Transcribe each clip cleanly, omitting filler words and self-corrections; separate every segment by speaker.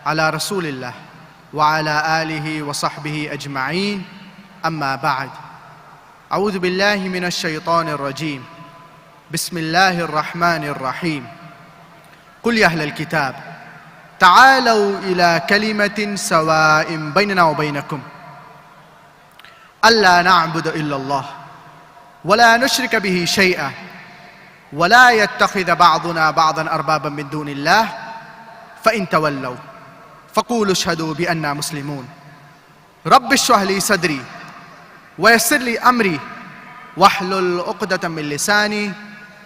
Speaker 1: على رسول الله وعلى آله وصحبه أجمعين أما بعد أعوذ بالله من الشيطان الرجيم بسم الله الرحمن الرحيم قل يا أهل الكتاب تعالوا إلى كلمة سواء بيننا وبينكم ألا نعبد إلا الله ولا نشرك به شيئا ولا يتخذ بعضنا بعضا أربابا من دون الله فإن تولوا فقولوا اشهدوا بأننا مسلمون رب اشرح لي صدري ويسر لي أمري واحلل عقدة من لساني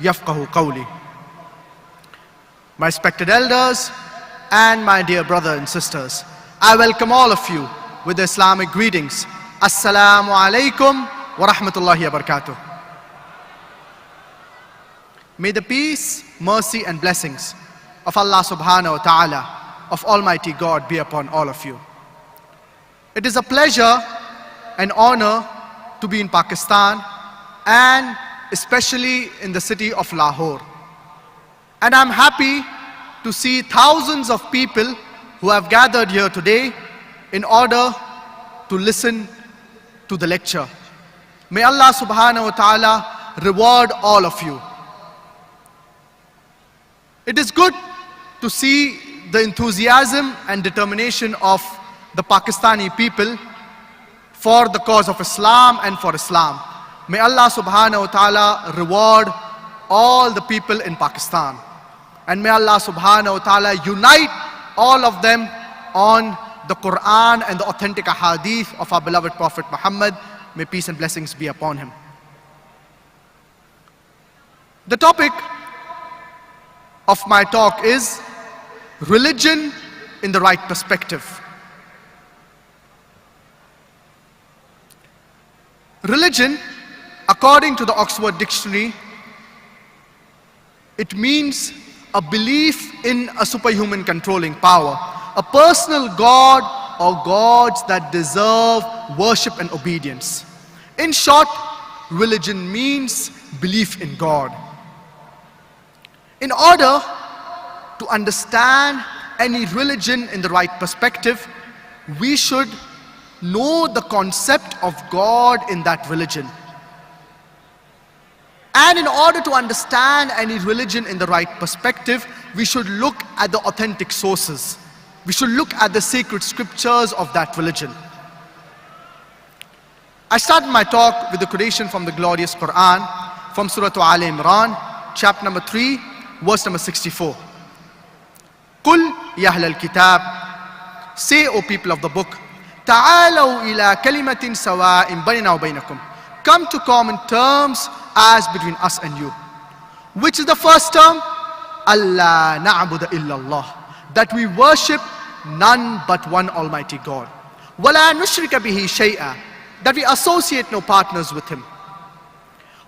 Speaker 1: يفقهوا قولي. My respected elders and my dear brothers and sisters, I welcome all of you with the Islamic greetings. Assalamu alaikum wa rahmatullahi wa barakatuh. May the peace, mercy and blessings of Allah subhanahu wa ta'ala, of Almighty God be upon all of you. It is a pleasure and honor to be in Pakistan and especially in the city of Lahore. And I'm happy to see thousands of people who have gathered here today in order to listen to the lecture. May Allah subhanahu wa ta'ala reward all of you. It is good to see the enthusiasm and determination of the Pakistani people for the cause of Islam and for Islam. May Allah subhanahu wa ta'ala reward all the people in Pakistan. And may Allah subhanahu wa ta'ala unite all of them on the Quran and the authentic ahadith of our beloved Prophet Muhammad. May peace and blessings be upon him. The topic of my talk is religion in the right perspective. Religion, according to the Oxford Dictionary, it means a belief in a superhuman controlling power, a personal God or gods that deserve worship and obedience. In short, religion means belief in God. In order to understand any religion in the right perspective, we should know the concept of God in that religion. And in order to understand any religion in the right perspective, we should look at the authentic sources. We should look at the sacred scriptures of that religion. I started my talk with the quotation from the glorious Quran, from Surah Al Imran, chapter number 3, verse number 64. Qul ya ahlal kitab, say, O people of the book, ta'alaw ila kalimatin sawa'in baynana wa baynakum, come to common terms as between us and you. Which is the first term? Allah na'budu illallah, that we worship none but one Almighty God. Wala nushrika bihi shay'a, that we associate no partners with him.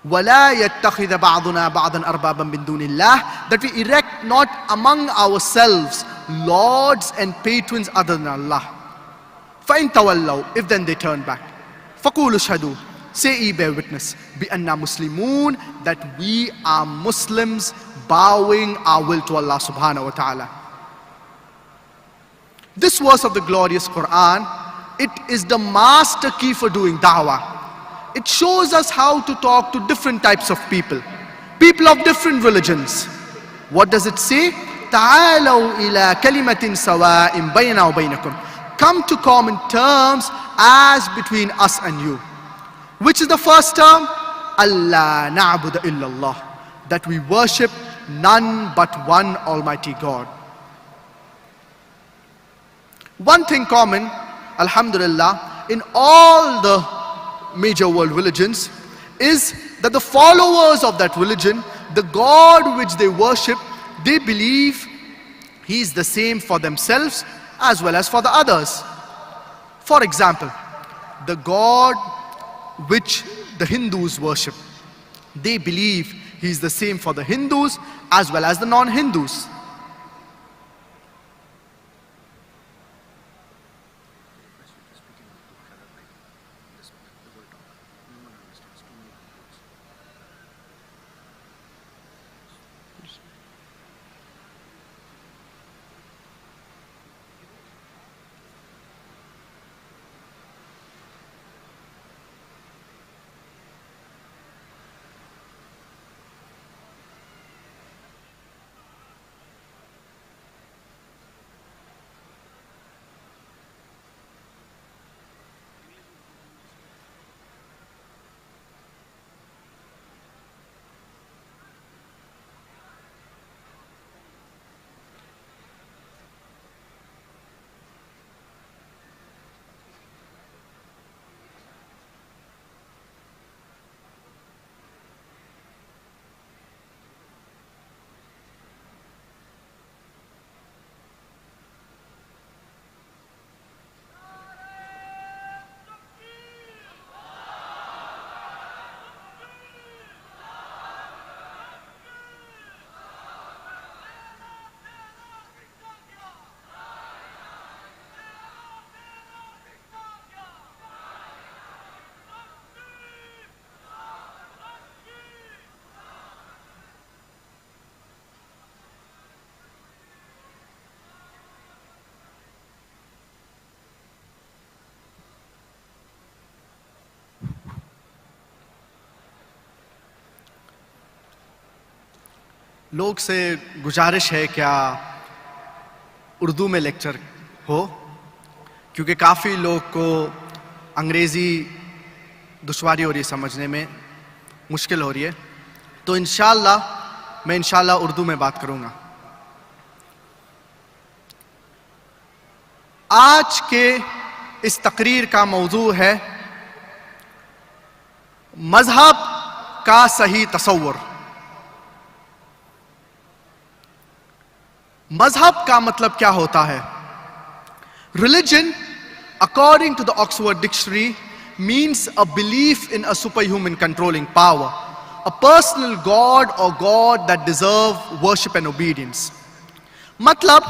Speaker 1: وَلَا يَتَّخِذَ بَعْضُنَا بَعْضًا أَرْبَابًا مِّن دُونِ اللَّهِ, that we erect not among ourselves lords and patrons other than Allah. فَإِن تَوَلَّوْا, if then they turn back. فَقُولُوا اشْهَدُوا, say ye bear witness, بِأَنَّا مُسْلِمُونَ, that we are Muslims bowing our will to Allah subhanahu wa ta'ala. This verse of the glorious Quran, it is the master key for doing da'wah. It shows us how to talk to different types of people, people of different religions. What does it say? Ta'alaw ila kalimatin sawa'in baynana wa baynakum, come to common terms as between us and you. Which is the first term? Allah na'budu illallah, that we worship none but one Almighty God. One thing common, alhamdulillah, in all the major world religions is that the followers of that religion, the God which they worship, they believe he is the same for themselves as well as for the others. For example, the God which the Hindus worship, they believe he is the same for the Hindus as well as the non-Hindus. لوگ سے گزارش ہے کیا اردو میں lecture ہو، کیونکہ کافی لوگ کو انگریزی دشواری ہو رہی ہے، سمجھنے میں مشکل ہو رہی ہے. تو انشاءاللہ میں اردو میں بات کروں گا. آج کے اس تقریر کا موضوع ہے مذہب کا صحیح تصور. مذہب کا مطلب کیا ہوتا ہے؟ Religion, according to the Oxford Dictionary, means a belief in a superhuman controlling power, a personal god or god that deserve worship and obedience. مطلب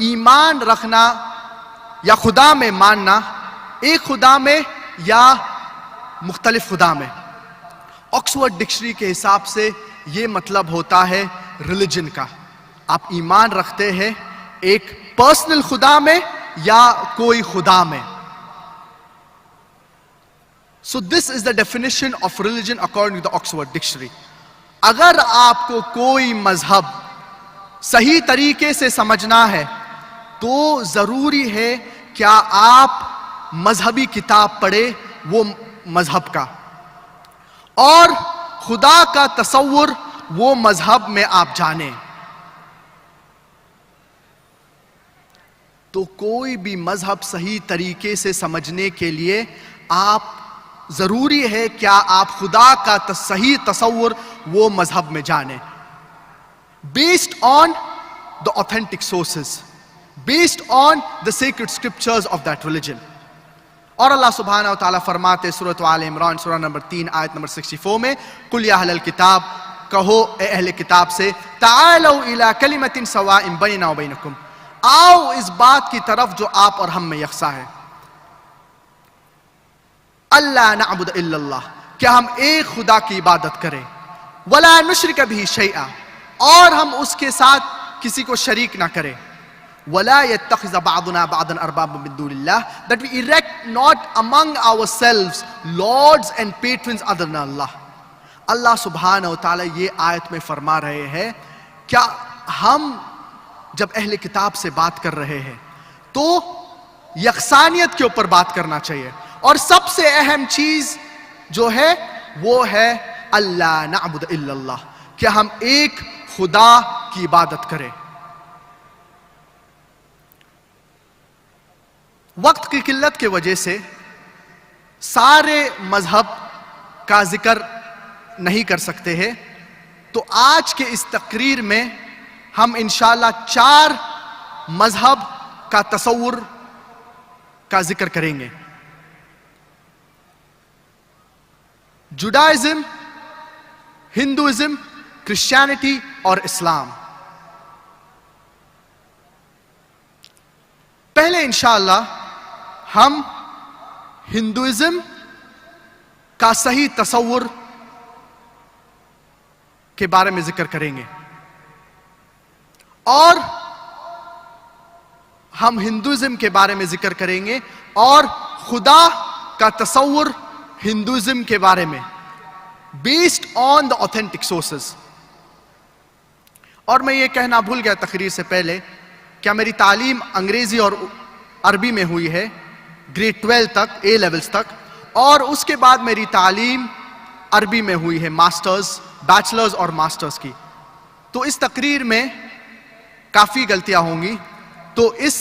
Speaker 1: ایمان رکھنا یا خدا میں ماننا، ایک خدا میں یا مختلف خدا میں. آکسفورڈ ڈکشنری کے حساب سے یہ مطلب ہوتا ہے ریلیجن کا. آپ ایمان رکھتے ہیں ایک پرسنل خدا میں یا کوئی خدا میں. So this is the definition of religion according to the Oxford Dictionary. اگر آپ کو کوئی مذہب صحیح طریقے سے سمجھنا ہے تو ضروری ہے کیا آپ مذہبی کتاب پڑھیں وہ مذہب کا، اور خدا کا تصور وہ مذہب میں آپ جانیں. تو کوئی بھی مذہب صحیح طریقے سے سمجھنے کے لیے آپ ضروری ہے کیا آپ خدا کا صحیح تصور وہ مذہب میں جانیں، based on the authentic sources, based on the sacred scriptures of that religion. اور اللہ سبحانہ وتعالیٰ فرماتے سورۃ آل عمران سورہ نمبر 3 آیت نمبر 64 میں، قُلْ يَا أَهْلَ الْكِتَابِ، کہو اے اہل کتاب سے، تَعَالَوْا إِلَىٰ كَلِمَةٍ سَوَاءٍ بَيْنَنَا وَبَيْنَكُمْ، آؤ اس بات کی طرف جو آپ اور ہم میں یکساں ہے. اللہ نعبد الا اللہ، کیا ہم ایک خدا کی عبادت کریں، ولا نشرک بہ شیئا، اور ہم اس کے ساتھ کسی کو شریک نہ کریں، ولا يتخذ بعضنا بعضا اربابا من دون اللہ، that we erect not among ourselves lords and patrons other than Allah. اللہ سبحانہ وتعالی یہ آیت میں فرما رہے ہیں کیا ہم جب اہل کتاب سے بات کر رہے ہیں تو یکسانیت کے اوپر بات کرنا چاہیے، اور سب سے اہم چیز جو ہے وہ ہے اللہ نعبد الا اللہ، کہ ہم ایک خدا کی عبادت کریں. وقت کی قلت کی وجہ سے سارے مذہب کا ذکر نہیں کر سکتے ہیں، تو آج کے اس تقریر میں ہم انشاءاللہ 4 مذہب کا تصور کا ذکر کریں گے: جوڈائزم، ہندوازم، کرسچینٹی اور اسلام. پہلے انشاءاللہ ہم ہندوازم کا صحیح تصور کے بارے میں ذکر کریں گے، اور ہم ہندوازم کے بارے میں ذکر کریں گے اور خدا کا تصور ہندوازم کے بارے میں based on the authentic sources. اور میں یہ کہنا بھول گیا تقریر سے پہلے، کیا میری تعلیم انگریزی اور عربی میں ہوئی ہے گریڈ 12 تک، اے لیولز تک، اور اس کے بعد میری تعلیم عربی میں ہوئی ہے ماسٹرز، بیچلرز اور ماسٹرز کی. تو اس تقریر میں کافی غلطیاں ہوں گی، تو اس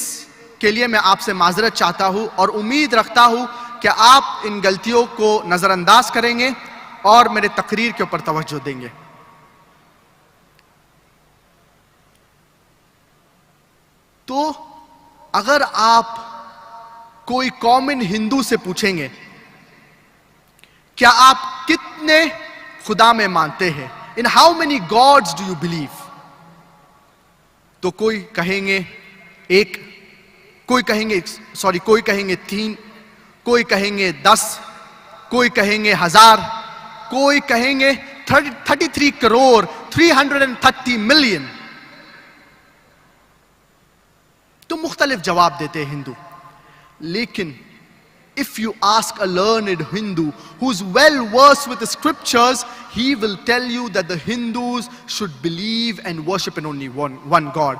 Speaker 1: کے لیے میں آپ سے معذرت چاہتا ہوں، اور امید رکھتا ہوں کہ آپ ان غلطیوں کو نظر انداز کریں گے اور میرے تقریر کے اوپر توجہ دیں گے. تو اگر آپ کوئی کامن ہندو سے پوچھیں گے کیا آپ کتنے خدا میں مانتے ہیں، in how many gods do you believe، تو کوئی کہیں گے ایک، کوئی کہیں گے 3، کوئی کہیں گے 10، کوئی کہیں گے 1000، کوئی کہیں گے 33 کروڑ 330 ملین. تو مختلف جواب دیتے ہیں ہندو. لیکن If you ask a learned Hindu who's well versed with the scriptures, he will tell you that the Hindus should believe and worship in only one God.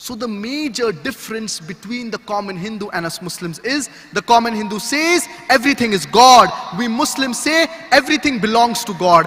Speaker 1: So the major difference between the common Hindu and us Muslims is the common Hindu says everything is God. We Muslims say everything belongs to God.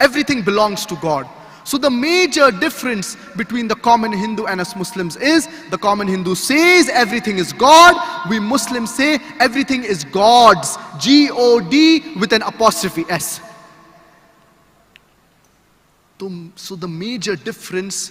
Speaker 1: Everything belongs to God. So the major difference between the common Hindu and us Muslims is the common Hindu says everything is God. We Muslims say everything is God's. G-O-D with an apostrophe S. So the major difference,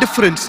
Speaker 1: difference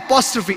Speaker 1: apostrophe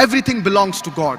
Speaker 1: Everything belongs to God.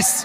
Speaker 1: S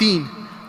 Speaker 1: 3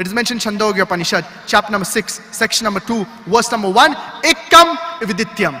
Speaker 1: It is mentioned Chandogya Upanishad, chapter number 6, section number 2, verse number 1. Ekam vidityam.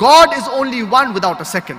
Speaker 1: God is only one without a second.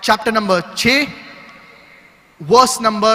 Speaker 1: chapter number 6, verse number,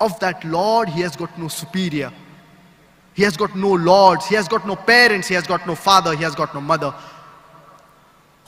Speaker 1: Of that Lord, he has got no superior. He has got no lords. He has got no parents. He has got no father. He has got no mother.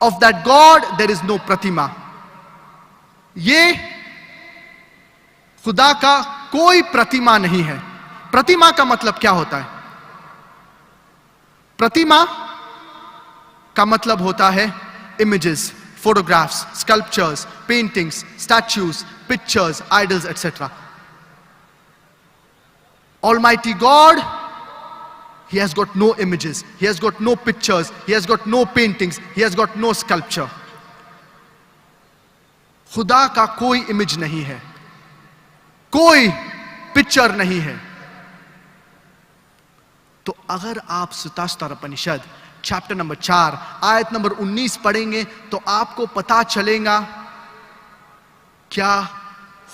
Speaker 1: Of that God there is no pratima. یہ خدا کا کوئی پرتیما نہیں ہے. پرتیما کا مطلب کیا ہوتا ہے؟ پرتیما کا مطلب ہوتا ہے images, photographs, sculptures, paintings, statues, pictures, idols, etc. Almighty God, He has got no images, He has got no pictures, He has got no paintings, He has got no sculpture. خدا کا کوئی امیج نہیں ہے, کوئی picture نہیں ہے. تو اگر آپ ستاشتر اپنشد چیپٹر نمبر 4 آیت نمبر 19 پڑھیں گے تو آپ کو پتا چلے گا کیا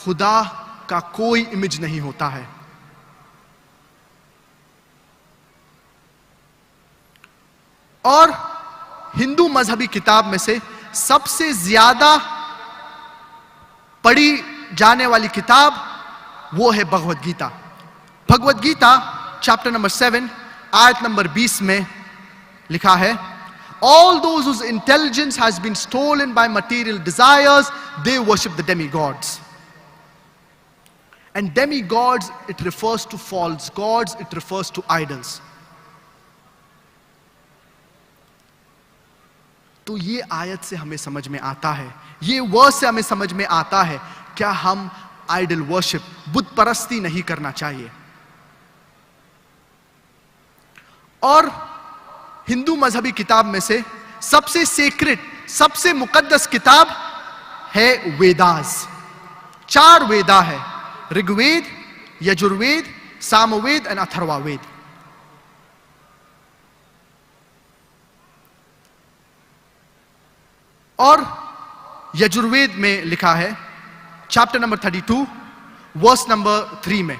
Speaker 1: خدا کا کوئی امیج نہیں ہوتا ہے. اور ہندو مذہبی کتاب میں سے سب سے زیادہ پڑھی جانے والی کتاب وہ ہے بھگوت گیتا. بھگوت گیتا چیپٹر نمبر 7 آیت نمبر 20 میں لکھا ہے, all those whose intelligence has been stolen by material desires, they worship the demigods. And demigods, it refers to false gods, it refers to idols. تو یہ آیت سے ہمیں سمجھ میں آتا ہے, یہ ورس سے ہمیں سمجھ میں آتا ہے کیا ہم آئیڈل ورشپ, بت پرستی نہیں کرنا چاہیے. اور ہندو مذہبی کتاب میں سے سب سے سیکرٹ, سب سے مقدس کتاب ہے ویداز. 4 ویدا ہے, رگ وید, یجروید, سام وید اور اتھروا وید. اور یجروید میں لکھا ہے چیپٹر نمبر 32 ورس نمبر 3 میں,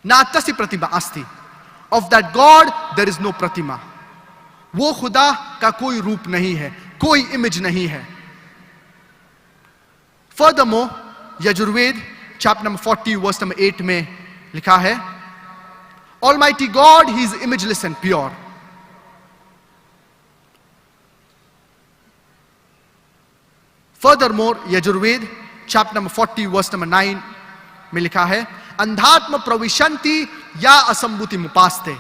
Speaker 1: ناتسی Pratima استی, of that God there is no pratima. وہ خدا کا کوئی روپ نہیں ہے, کوئی امیج نہیں ہے. Furthermore, Yajurveda chapter number 40 verse number 8 میں لکھا ہے, Almighty God, He is imageless and pure. Furthermore, Yajurveda chapter number 40 verse number 9 میں لکھا ہے, اندھاتم پروشنتی یا اسمبھوتی مپاستے.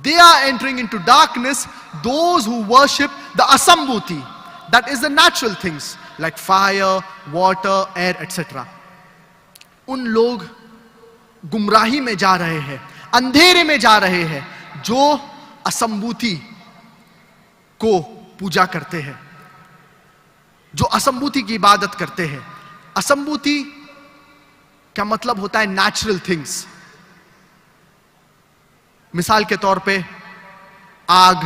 Speaker 1: They are entering into darkness, those who worship the asambhuti, that is the natural things like fire, water, air, etc. ان لوگ گمراہی میں جا رہے ہیں, اندھیرے میں جا رہے ہیں جو اسمبھوتی کو پوجا کرتے ہیں, جو اسمبھوتی کی عبادت کرتے ہیں. اسمبھوتی کا مطلب ہوتا ہے نیچرل تھنگس. مثال کے طور پہ آگ,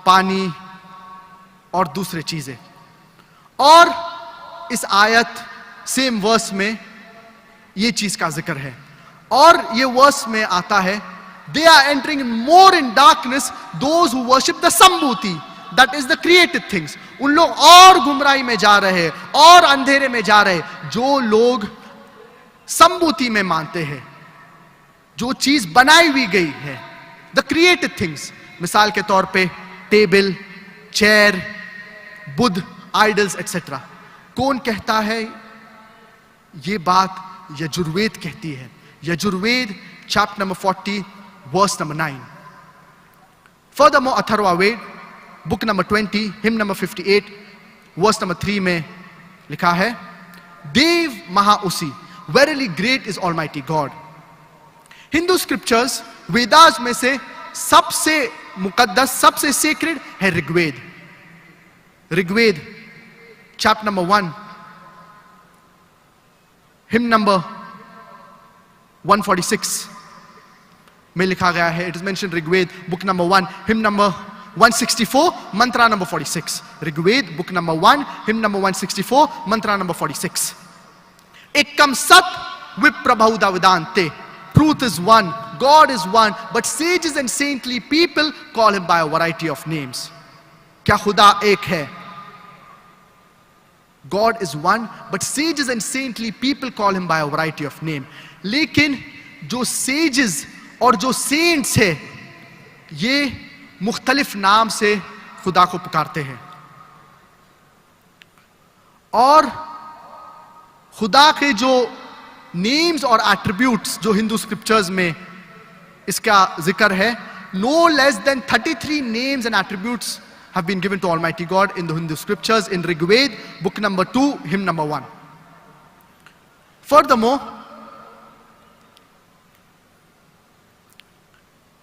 Speaker 1: پانی اور دوسرے چیزیں. اور اس آیت سیم ورس میں یہ چیز کا ذکر ہے, اور یہ ورس میں آتا ہے, they are entering more in darkness those who worship the sambhuti, that is the created things. ان لوگ اور گمراہی میں جا رہے, اور اندھیرے میں جا رہے جو لوگ سمبھوتی میں مانتے ہیں, جو چیز بنائی ہوئی گئی ہے, the created things. مثال کے طور پہ table, chair, Buddha, idols etcetera. کون کہتا ہے یہ بات؟ یجروید کہتی ہے. Yajurveda chapter number 40 verse number 9. Furthermore, Atharva Veda book number 20 hymn number 58 ورس نمبر 3 میں لکھا ہے, دیو مہا اسی, verily great is Almighty God. Hindu scriptures Vedas میں سے سب سے مقدس, سب سے سیکرڈ ہے Rigveda. Rigveda chapter number 1 hymn number 146 میں لکھا گیا ہے. It is mention Rigveda book number 1 hymn number 164 mantra number 46. Rigveda book number 1 hymn number 164 mantra number 46. ایکم ست وپربھودا ودانتے, truth is one, God is one, but sages and saintly people call him by a variety of names. کیا خدا ایک ہے؟ God is one, but sages and saintly people call him by a variety of name. لیکن جو sages اور جو saints ہے یہ مختلف نام سے خدا کو پکارتے ہیں. اور خدا کے جو نیمز اور ایٹریبیوٹس جو ہندو اسکرپچرز میں اس کا ذکر ہے, no less than 33 names and attributes have been given to Almighty God in the Hindu scriptures in Rig Veda, book number 2, hymn number 1. Furthermore,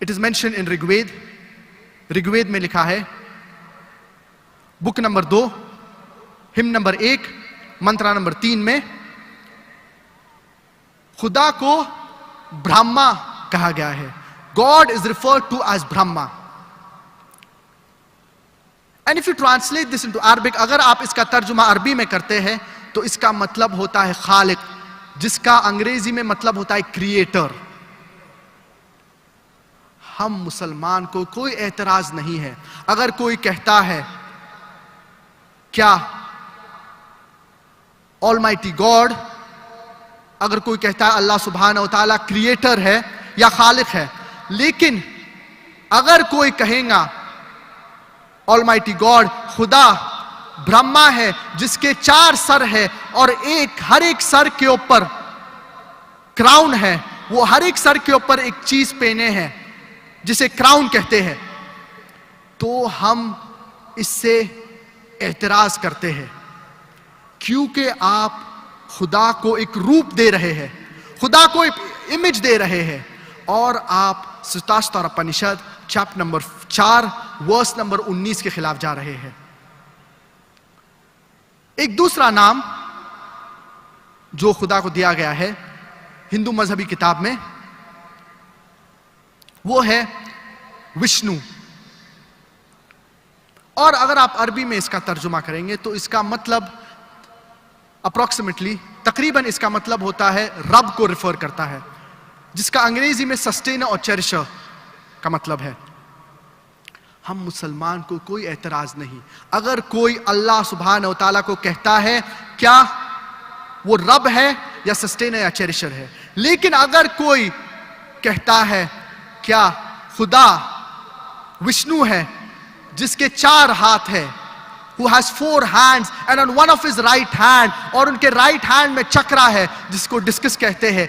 Speaker 1: it is mentioned in Rig Veda. Rig Veda mein likha hai, book number 2, hymn number 1, mantra number 3 mein, Khuda ko Brahma kaha gaya hai. God is referred to as Brahma. And if you translate this into Arabic, اگر آپ اس کا ترجمہ عربی میں کرتے ہیں تو اس کا مطلب ہوتا ہے خالق, جس کا انگریزی میں مطلب ہوتا ہے کریٹر. ہم مسلمان کو کوئی اعتراض نہیں ہے اگر کوئی کہتا ہے کیا Almighty God, اگر کوئی کہتا ہے اللہ سبحانہ و تعالیٰ کریٹر ہے یا خالق ہے, لیکن اگر کوئی کہیں گا Almighty God خدا برہما ہے جس کے 4 سر ہے اور ہر ایک سر کے اوپر کراؤن ہے, وہ ہر ایک سر کے اوپر ایک چیز پہنے ہیں جسے کراؤن کہتے ہیں, تو ہم اس سے اعتراض کرتے ہیں کیونکہ آپ خدا کو ایک روپ دے رہے ہیں, خدا کو ایک امیج دے رہے ہیں, اور آپ Shvetashvatara Upanishad chapter number 4 verse number 19 کے خلاف جا رہے ہیں. ایک دوسرا نام جو خدا کو دیا گیا ہے ہندو مذہبی کتاب میں, وہ ہے وشنو. اور اگر آپ عربی میں اس کا ترجمہ کریں گے تو اس کا مطلب اپروکسیمیٹلی تقریباً اس کا مطلب ہوتا ہے رب کو ریفر کرتا ہے, جس کا انگریزی میں سسٹینر اور چیریشر کا مطلب ہے. ہم مسلمان کو کوئی اعتراض نہیں اگر کوئی اللہ سبحانہ و تعالیٰ کو کہتا ہے کیا وہ رب ہے یا سسٹینر یا چیریشر ہے, لیکن اگر کوئی کہتا ہے کیا خدا وشنو ہے جس کے 4 ہاتھ ہے, who has 4 hands and on one of his right hand, اور ان کے right hand میں چکرا ہے جس کو ڈسکس کہتے ہیں,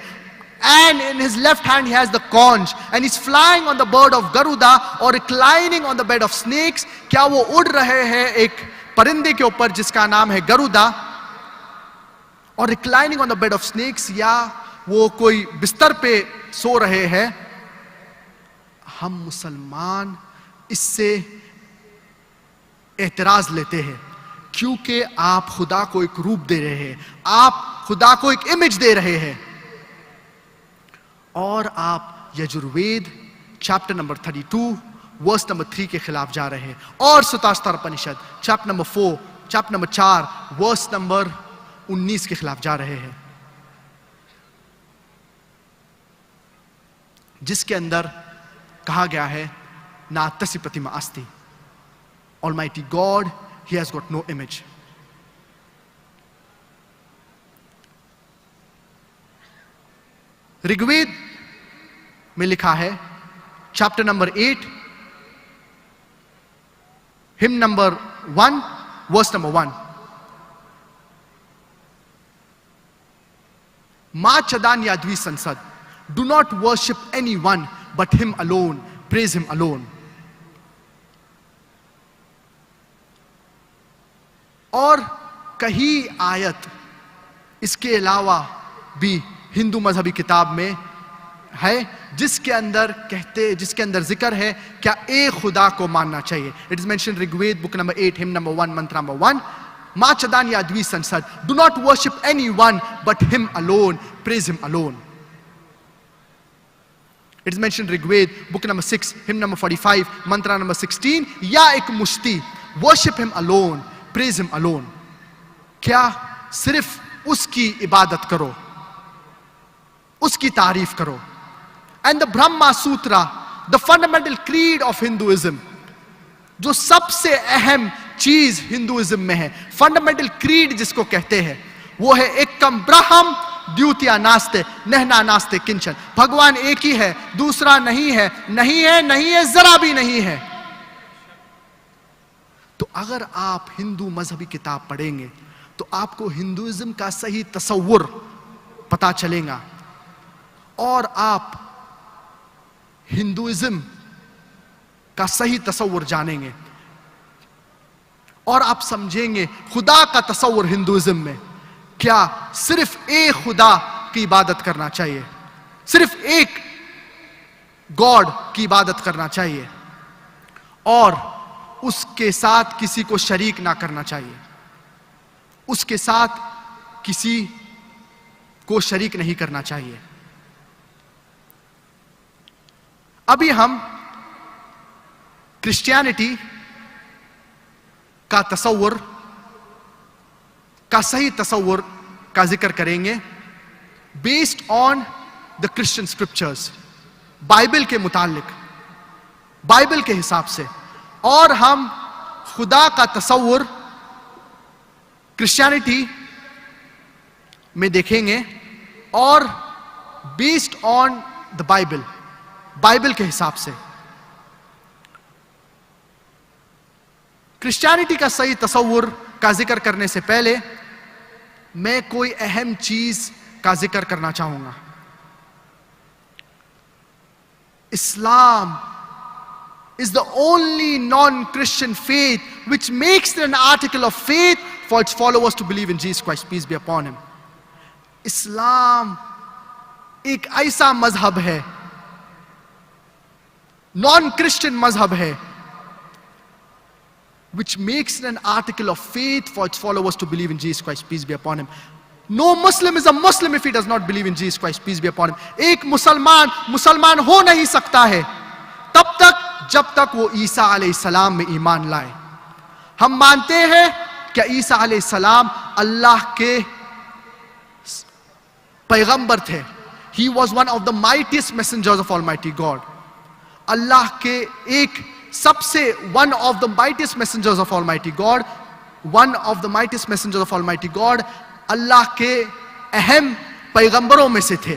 Speaker 1: and in his left hand he has the conch and he's flying on the bird of Garuda or reclining on the bed of snakes. کیا وہ اڑ رہے ہیں ایک پرندے کے اوپر جس کا نام ہے گرودا, اور reclining on the bed of snakes, یا وہ کوئی بستر پہ سو رہے ہیں. ہم مسلمان اس سے اعتراض لیتے ہیں کیونکہ آپ خدا کو ایک روپ دے رہے ہیں, آپ خدا کو ایک امیج دے رہے ہیں, اور آپ Yajurveda chapter number 32 verse number 3 کے خلاف جا رہے ہیں, اور Shvetashvatara Upanishad chapter number 4 verse number 19 کے خلاف جا رہے ہیں, جس کے اندر کہا گیا ہے ناتسی پتیما استی, Almighty God, He has got no image. Rigveda میں لکھا ہے chapter number 8 hymn number 1 verse number 1, Ma Chadan Yadvi Sansad, do not worship anyone but Him alone, praise Him alone. اور کئی آیت اس کے علاوہ بھی ہندو مذہبی کتاب میں ہے جس کے اندر ذکر ہے کیا ایک خدا کو ماننا چاہیے. It is mentioned in Rigved book number 8 hymn number 1 mantra number 1, Ma Chadan Yadvi Sansad, do not worship anyone but Him alone, praise Him alone. It is mentioned in Rigved book number 6 hymn number 45 mantra number 16, Ya ek mushti, worship Him alone, praise Him alone. کیا صرف اس کی عبادت کرو, اس کی تعریف کرو. And the Brahma Sutra, the fundamental creed of Hinduism, جو سب سے اہم چیز ہندوازم میں ہے, fundamental creed جس کو کہتے ہیں, وہ ہے ایکم برہم دیوتیا ناستے نہنا ناستے کنچن, بھگوان ایک ہی ہے, دوسرا نہیں ہے, نہیں ہے, نہیں ہے, ذرا بھی نہیں ہے. تو اگر آپ ہندو مذہبی کتاب پڑھیں گے تو آپ کو ہندوازم کا صحیح تصور پتا چلے گا اور آپ ہندوازم کا صحیح تصور جانیں گے اور آپ سمجھیں گے خدا کا تصور ہندوازم میں کیا صرف ایک خدا کی عبادت کرنا چاہیے, صرف ایک گاڈ کی عبادت کرنا چاہیے اور اس کے ساتھ کسی کو شریک نہ کرنا چاہیے, اس کے ساتھ کسی کو شریک نہیں کرنا چاہیے. ابھی ہم کرسچینٹی کا تصور کا صحیح تصور کا ذکر کریں گے based on the Christian scriptures, Bible کے متعلق, بائبل کے حساب سے, اور ہم خدا کا تصور کرسچینٹی میں دیکھیں گے اور based on the Bible, Bible کے حساب سے. کرسچینٹی کا صحیح تصور کا ذکر کرنے سے پہلے میں کوئی اہم چیز کا ذکر کرنا چاہوں گا. اسلام is the only non-Christian faith which makes it an article of faith for its followers to believe in Jesus Christ, peace be upon him. اسلام ایک ایسا مذہب ہے, non-Christian مذہب ہے, which makes it an article of faith for its followers to believe in Jesus Christ, peace be upon him. No Muslim is a Muslim if he does not believe in Jesus Christ, peace be upon him. ایک مسلمان مسلمان ہو نہیں سکتا ہے تب تک جب تک وہ عیسیٰ علیہ السلام میں ایمان لائے. ہم مانتے ہیں کہ عیسیٰ علیہ السلام اللہ کے پیغمبر تھے. He was one of the mightiest messengers of Almighty God. اللہ کے ایک سب سے one of the mightiest messengers of Almighty God, one of the mightiest messengers of Almighty God, اللہ کے اہم پیغمبروں میں سے تھے.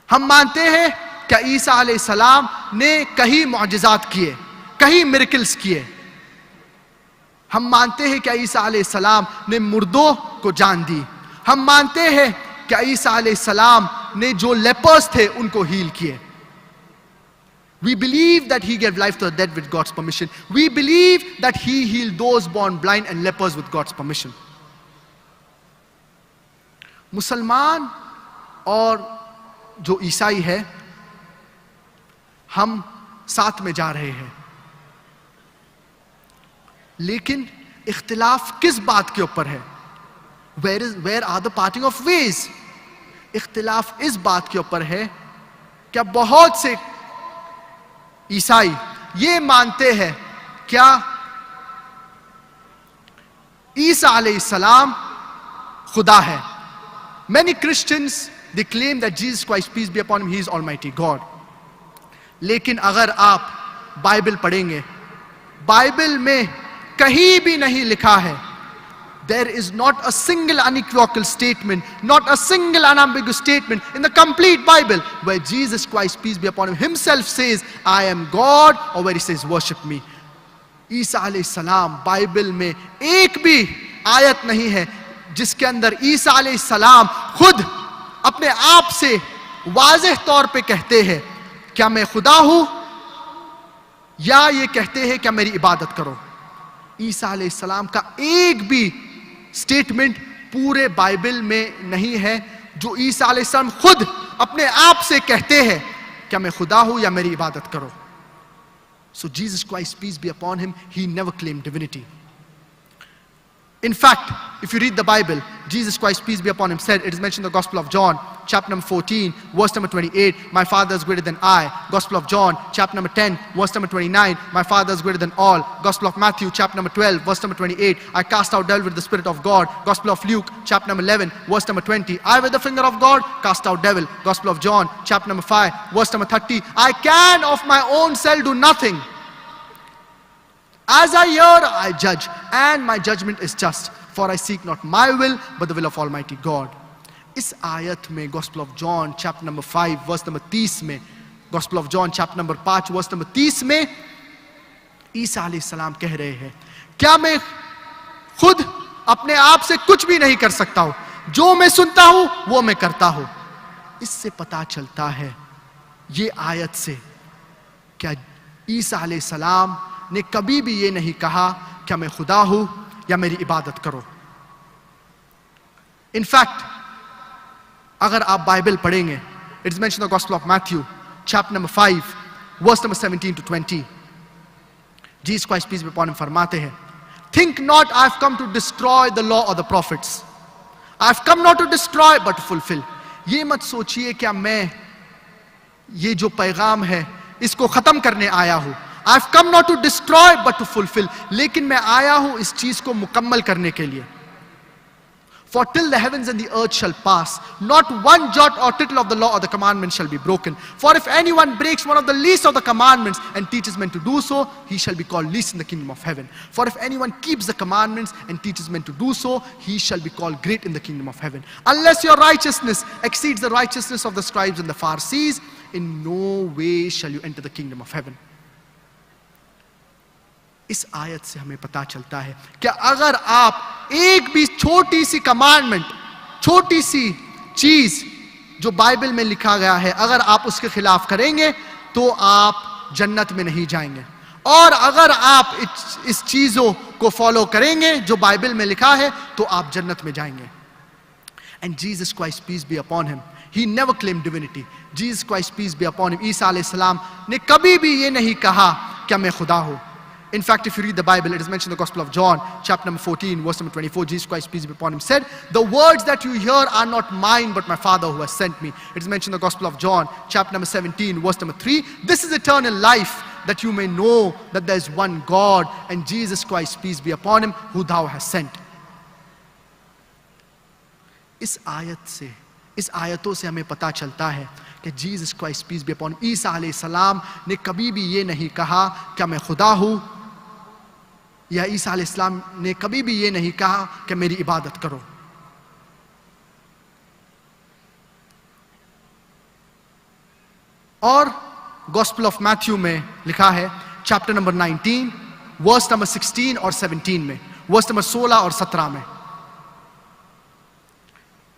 Speaker 1: ہم مانتے ہیں کہ عیسیٰ علیہ السلام نے کئی معجزات کیے, کئی میریکلز کیے. ہم مانتے ہیں کہ عیسیٰ علیہ السلام نے مردوں کو جان دی. ہم مانتے ہیں کہ عیسیٰ علیہ السلام نے جو لیپرز تھے ان کو ہیل کیے. We believe that he gave life to the dead with God's permission. We believe that he healed those born blind and lepers with God's permission. مسلمان اور جو عیسائی ہے ہم ساتھ میں جا رہے ہیں, لیکن اختلاف کس بات کے اوپر ہے؟ Where are the parting of ways? اختلاف اس بات کے اوپر ہے کہ بہت سے عیسائی یہ مانتے ہیں کیا عیسیٰ علیہ السلام خدا ہے. Many Christians they claim that Jesus Christ, peace be upon him, he is Almighty God. لیکن اگر آپ بائبل پڑھیں گے, بائبل میں کہیں بھی نہیں لکھا ہے, there is not a single unequivocal statement, not a single unambiguous statement in the complete Bible where Jesus Christ, peace be upon him, himself says, I am God, or where he says, worship me. عیسیٰ علیہ السلام Bible میں ایک بھی آیت نہیں ہے جس کے اندر عیسیٰ علیہ السلام خود اپنے آپ سے واضح طور پہ کہتے ہیں کیا میں خدا ہوں, یا یہ کہتے ہیں کیا میری عبادت کرو. عیسیٰ علیہ السلام کا ایک بھی سٹیٹمنٹ پورے بائبل میں نہیں ہے جو عیسیٰ علیہ السلام خود اپنے آپ سے کہتے ہیں کیا میں خدا ہوں یا میری عبادت کرو. So Jesus Christ, peace be upon him, he never claimed divinity. In fact, if you read the Bible, Jesus Christ, peace be upon him, said, it is mentioned in the Gospel of John, chapter number 14, verse number 28, my Father is greater than I. Gospel of John, chapter number 10, verse number 29, my Father is greater than all. Gospel of Matthew, chapter number 12, verse number 28, I cast out devil with the Spirit of God. Gospel of Luke, chapter number 11, verse number 20, I with the finger of God cast out devil. Gospel of John, chapter number 5, verse number 30, I can of my own self do nothing. As I hear, I judge, and my judgment is just. For I seek not my will, but the will of Almighty God. اس آیت میں Gospel of John, chapter number 5, verse number 30 میں, Gospel of John, chapter number 5, verse number 30 میں, عیسیٰ علیہ السلام کہہ رہے ہیں, کیا میں خود اپنے آپ سے کچھ بھی نہیں کر سکتا ہوں, جو میں سنتا ہوں وہ میں کرتا ہوں. اس سے پتا چلتا ہے یہ آیت سے کیا عیسیٰ علیہ السلام نے کبھی بھی یہ نہیں کہا کہ میں خدا ہوں یا میری عبادت کرو. انفیکٹ اگر آپ بائبل پڑھیں گے, it's mention the gospel of Matthew chapter number 5 verse number 17 to 20. Jesus Christ peace be upon him فرماتے ہیں, think not I have come to destroy the law or the prophets. I have come not to destroy but to fulfill. یہ مت سوچئے کیا میں یہ جو پیغام ہے اس کو ختم کرنے آیا ہوں. I have come not to destroy but to fulfill. لیکن میں آیا ہوں اس چیز کو مکمل کرنے کے لیے. For till the heavens and the earth shall pass, not one jot or tittle of the law or the commandment shall be broken. For if anyone breaks one of the least of the commandments and teaches men to do so, he shall be called least in the kingdom of heaven. For if anyone keeps the commandments and teaches men to do so, he shall be called great in the kingdom of heaven. Unless your righteousness exceeds the righteousness of the scribes and the Pharisees, in no way shall you enter the kingdom of heaven. اس آیت سے ہمیں پتا چلتا ہے کہ اگر آپ ایک بھی چھوٹی سی کمانڈمنٹ, چھوٹی سی چیز جو بائبل میں لکھا گیا ہے, اگر آپ اس کے خلاف کریں گے تو آپ جنت میں نہیں جائیں گے, اور اگر آپ اس چیزوں کو فالو کریں گے جو بائبل میں لکھا ہے تو آپ جنت میں جائیں گے. And Jesus Christ, peace be upon him, he never claimed divinity. Jesus Christ, peace be upon him, عیسیٰ علیہ السلام نے کبھی بھی یہ نہیں کہا کہ میں خدا ہوں. In fact, if you read the Bible, it is mentioned in the Gospel of John, chapter number 14, verse number 24, Jesus Christ, peace be upon him, said, the words that you hear are not mine, but my Father who has sent me. It is mentioned in the Gospel of John, chapter number 17, verse number 3, this is eternal life, that you may know that there is one God, and Jesus Christ, peace be upon him, who thou hast sent. اس آیتوں سے ہمیں پتا چلتا ہے کہ Jesus Christ peace be upon عیسیٰ علیہ السلام نے کبھی بھی یہ نہیں کہا کہ میں خدا ہوں, یا عیسیٰ علیہ السلام نے کبھی بھی یہ نہیں کہا کہ میری عبادت کرو. اور گاسپل آف میتھیو میں لکھا ہے چیپٹر نمبر 19 ورس نمبر 16 اور 17 میں, ورس نمبر 16 اور 17 میں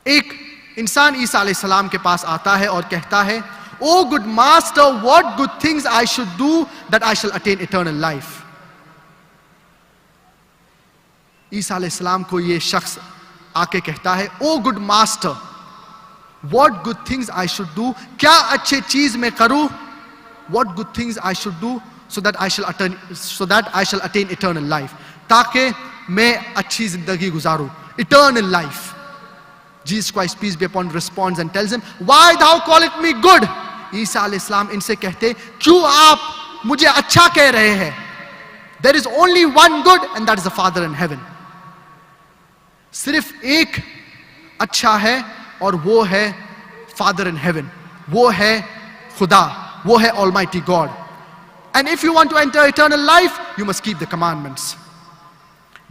Speaker 1: ایک انسان عیسیٰ علیہ السلام کے پاس آتا ہے اور کہتا ہے, O good master, what good things I should do that I shall attain eternal life. عیسیٰ علیہ السلام کو یہ شخص آ کے کہتا ہے, O good master, what good things I should do, کیا اچھے چیز میں کروں, what good things I should do so that I shall attain eternal life, تاکہ میں اچھی زندگی گزاروں, eternal life. Jesus Christ, peace be upon him, responds and tells him, why thou callest me good? عیسیٰ علیہ السلام ان سے کہتے, کیوں آپ مجھے اچھا کہہ رہے ہیں؟ There is only one good and that is the Father in heaven. صرف ایک اچھا ہے اور وہ ہے Father in heaven, وہ ہے خدا, وہ ہے Almighty God. And if you want to enter eternal life, you must keep the commandments.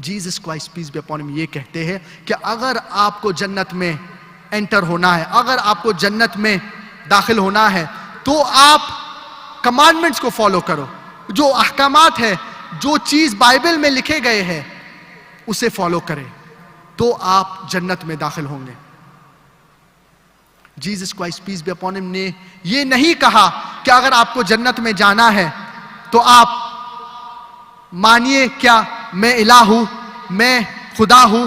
Speaker 1: Jesus Christ peace be upon him یہ کہتے ہیں کہ اگر آپ کو جنت میں انٹر ہونا ہے, اگر آپ کو جنت میں داخل ہونا ہے تو آپ کمانڈمنٹس کو فالو کرو, جو احکامات ہے, جو چیز بائبل میں لکھے گئے ہیں اسے فالو کریں تو آپ جنت میں داخل ہوں گے. Jesus Christ peace be upon him نے یہ نہیں کہا کہ اگر آپ کو جنت میں جانا ہے تو آپ مانیے کیا میں الہ ہوں, میں خدا ہوں,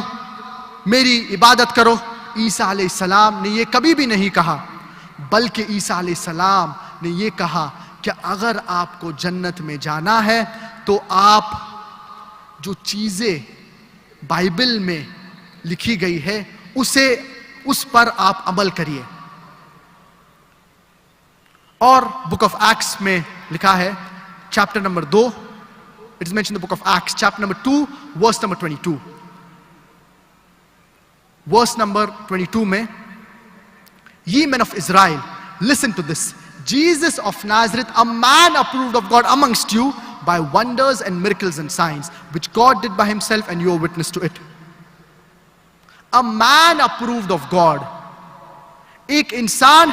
Speaker 1: میری عبادت کرو. عیسیٰ علیہ السلام نے یہ کبھی بھی نہیں کہا, بلکہ عیسیٰ علیہ السلام نے یہ کہا کہ اگر آپ کو جنت میں جانا ہے تو آپ جو چیزیں بائبل میں لکھی گئی ہے اس پر آپ عمل کریے. اور بک آف ایکٹس میں لکھا ہے chapter number 2, it is mentioned in the book of Acts, chapter number 2, verse number 22. Verse number 22 mein, ye men of Israel, listen to this. Jesus of Nazareth, a man approved of God amongst you by wonders and miracles and signs, which God did by himself, and you are witness to it. A man approved of God. ایک انسان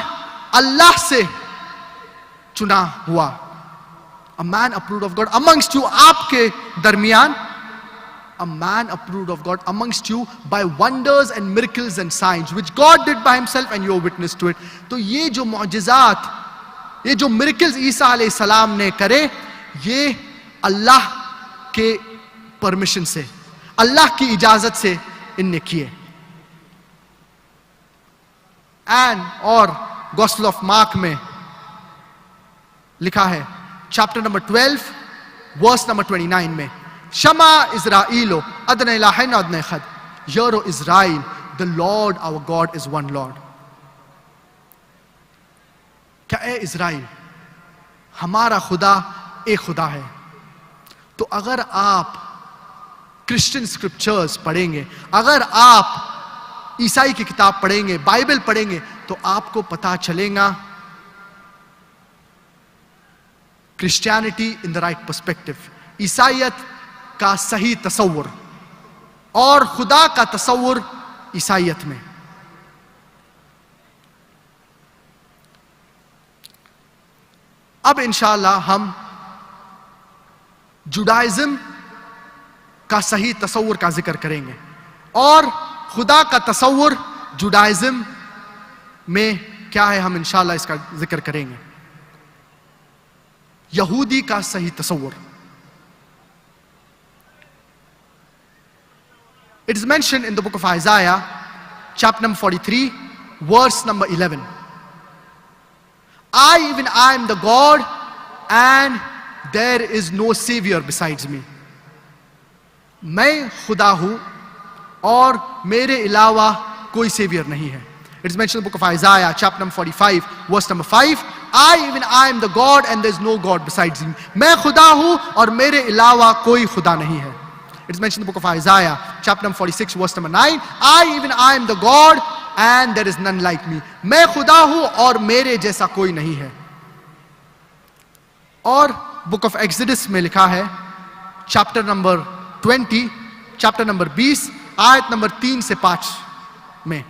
Speaker 1: اللہ سے چنا ہوا. A man approved of God amongst you, آپ کے درمیان, a man approved of God amongst you by wonders and miracles and signs which God did by himself and you are witness to it. تو یہ جو معجزات, یہ جو miracles عیسیٰ علیہ السلام نے کرے, یہ اللہ کے پرمیشن سے, اللہ کی اجازت سے ان نے کیے. اینڈ اور گوسپل آف مارک میں لکھا ہے چیپٹر نمبر 12 ورس نمبر 29 میں, شما اسرائیل ادن الہین ادن احد, یرو اسرائیل the Lord our God is one Lord. کیا اے اسرائیل, ہمارا خدا ایک خدا ہے. تو اگر آپ کرسچن اسکرپچرز پڑھیں گے, اگر آپ عیسائی کی کتاب پڑھیں گے, بائبل پڑھیں گے, تو آپ کو پتا چلے گا Christianity in the right perspective, عیسائیت کا صحیح تصور اور خدا کا تصور عیسائیت میں. اب انشاءاللہ ہم جوڈائزم کا صحیح تصور کا ذکر کریں گے, اور خدا کا تصور جوڈائزم میں کیا ہے ہم انشاءاللہ اس کا ذکر کریں گے. یہودی کا صحیح تصور. It is mentioned in the book of Isaiah, chapter number 43, verse number 11. Even I am the God, and there is no savior besides me. میں خدا ہوں اور میرے علاوہ کوئی سیویئر نہیں ہے. It's mentioned in the book of Isaiah, chapter number 45, verse number 5. Even I am the God and there is no God besides me. میں خدا ہوں اور میرے علاوہ کوئی خدا نہیں ہے. It's mentioned in the book of Isaiah, chapter number 46, verse number 9. Even I am the God and there is none like me. میں خدا ہوں اور میرے جیسا کوئی نہیں ہے. اور book of Exodus میں لکھا ہے chapter number 20, chapter number 20, آیت نمبر 3 سے 5 میں,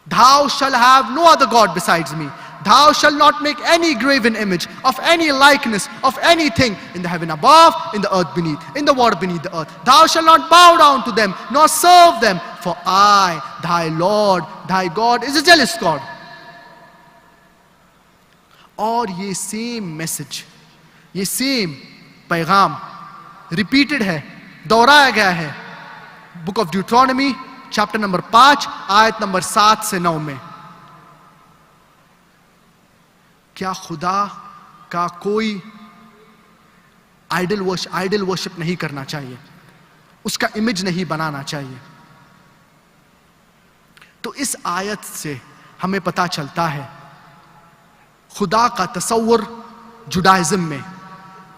Speaker 1: Thou shalt have no other God besides me. Thou shalt not make any graven image of any likeness of anything in the heaven above, in the earth beneath, in the water beneath the earth. Thou shalt not bow down to them, nor serve them, for I, thy Lord, thy God, is a jealous God. اور یہ same message, یہ same پیغام repeated ہے, دوہرایا گیا ہے book of Deuteronomy chapter number 5 آیت number 7 سے 9 میں. کیا خدا کا کوئی آئیڈل ورشپ نہیں کرنا چاہیے, اس کا امیج نہیں بنانا چاہیے. تو اس آیت سے ہمیں پتا چلتا ہے خدا کا تصور جوڈائزم میں,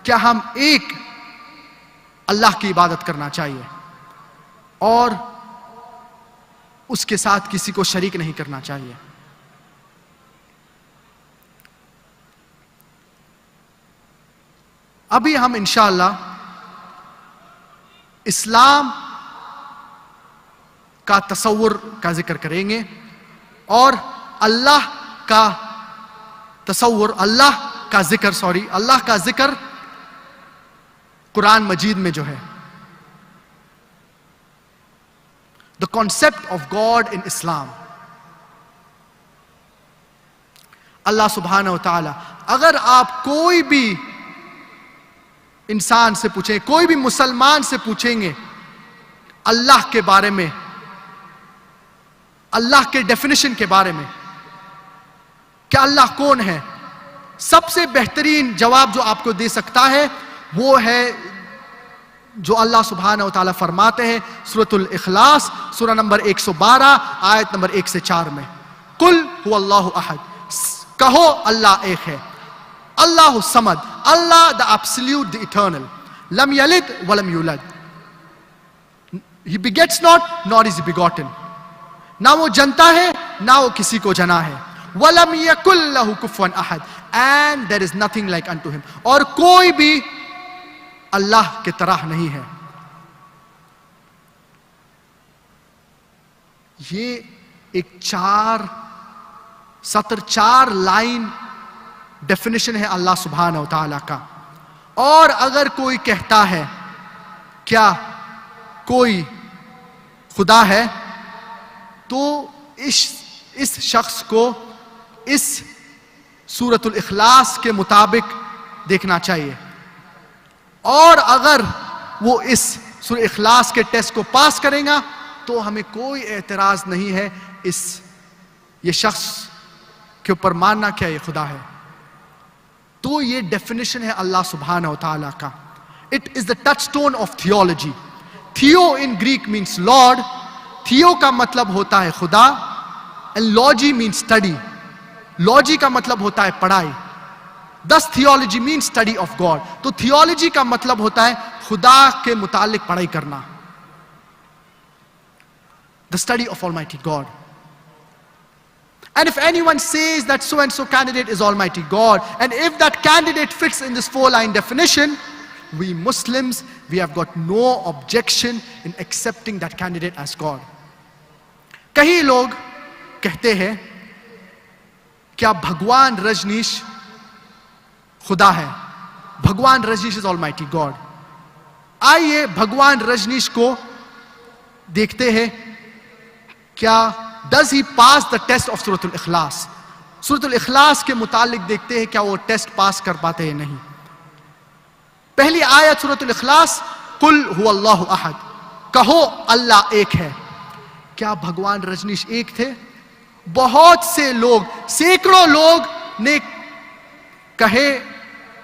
Speaker 1: کیا ہم ایک اللہ کی عبادت کرنا چاہیے اور اس کے ساتھ کسی کو شریک نہیں کرنا چاہیے. ابھی ہم انشاءاللہ اسلام کا تصور کا ذکر کریں گے اور اللہ کا تصور, اللہ کا ذکر قرآن مجید میں جو ہے, the concept of God in Islam. اللہ سبحانہ و تعالی, اگر آپ کوئی بھی انسان سے پوچھیں, کوئی بھی مسلمان سے پوچھیں گے اللہ کے بارے میں, اللہ کے ڈیفینیشن کے بارے میں, کہ اللہ کون ہے, سب سے بہترین جواب جو آپ کو دے سکتا ہے وہ ہے جو اللہ سبحانہ و تعالیٰ فرماتے ہیں سورۃ الاخلاص سورہ نمبر 112 آیت نمبر 1 سے 4 میں, قل هو اللہ احد, کہو اللہ ایک ہے, اللہ الصمد, اللہ the absolute, the eternal, لم یلد ولم یولد, he begets not nor is he begotten, نہ وہ جنتا ہے نہ وہ کسی کو جنا ہے, وَلَمْ يَكُلْ لَهُ كُفُوًا أَحَدٌ, and there is nothing like unto him, اور کوئی بھی اللہ کے طرح نہیں ہے. یہ ایک 4 سطر 4 لائن ڈیفینیشن ہے اللہ سبحانہ و تعالیٰ کا. اور اگر کوئی کہتا ہے کیا کوئی خدا ہے تو اس شخص کو اس سورۃ الاخلاص کے مطابق دیکھنا چاہیے، اور اگر وہ اس سورۃ اخلاص کے ٹیسٹ کو پاس کرے گا تو ہمیں کوئی اعتراض نہیں ہے یہ شخص کے اوپر ماننا کیا یہ خدا ہے۔ تو یہ ڈیفینیشن ہے اللہ سبحانہ و تعالیٰ کا۔ It is the touchstone of theology. Theo in Greek means lord, theo کا مطلب ہوتا ہے خدا، and logy means study, logy کا مطلب ہوتا ہے پڑھائی، this theology means study of God. تو تھیولوجی کا مطلب ہوتا ہے خدا کے متعلق پڑھائی کرنا، the study of Almighty God. And if anyone says that so and so candidate is Almighty God, and if that candidate fits in this 4-line definition, we Muslims, we have got no objection in accepting that candidate as God. کئی لوگ کہتے ہیں کیا بھگوان رجنیش خدا ہے، بھگوان رجنیش از Almighty God. آئیے بھگوان رجنیش کو دیکھتے ہیں، کیا does he pass the test of سورۃ الاخلاص؟ سورۃ الاخلاص کے متعلق دیکھتے ہیں کیا وہ ٹیسٹ پاس کر پاتے ہیں نہیں۔ پہلی آیت سورۃ الاخلاص، قل هو اللہ احد، کہو اللہ ایک ہے۔ کیا بھگوان رجنیش ایک تھے؟ بہت سے لوگ، سینکڑوں لوگ نے کہے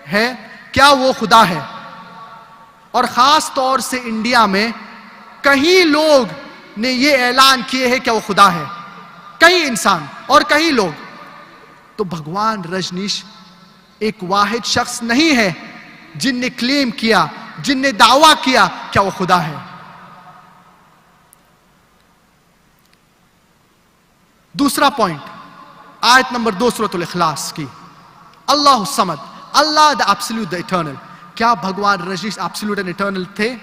Speaker 1: ہیں کیا وہ خدا ہے، اور خاص طور سے انڈیا میں کئی لوگ نے یہ اعلان کیے ہیں کہ وہ خدا ہے، کئی انسان اور کئی لوگ۔ تو بھگوان رجنیش ایک واحد شخص نہیں ہے جن نے کلیم کیا، جن نے دعویٰ کیا کیا وہ خدا ہے۔ دوسرا پوائنٹ، آیت نمبر 2 سورۃ الاخلاص کی، اللہ الصمد، اللہ دا ایبسلیوٹ دا ایٹرنل۔ کیا بھگوان رجنیش ایبسلیوٹ اینڈ ایٹرنل تھے؟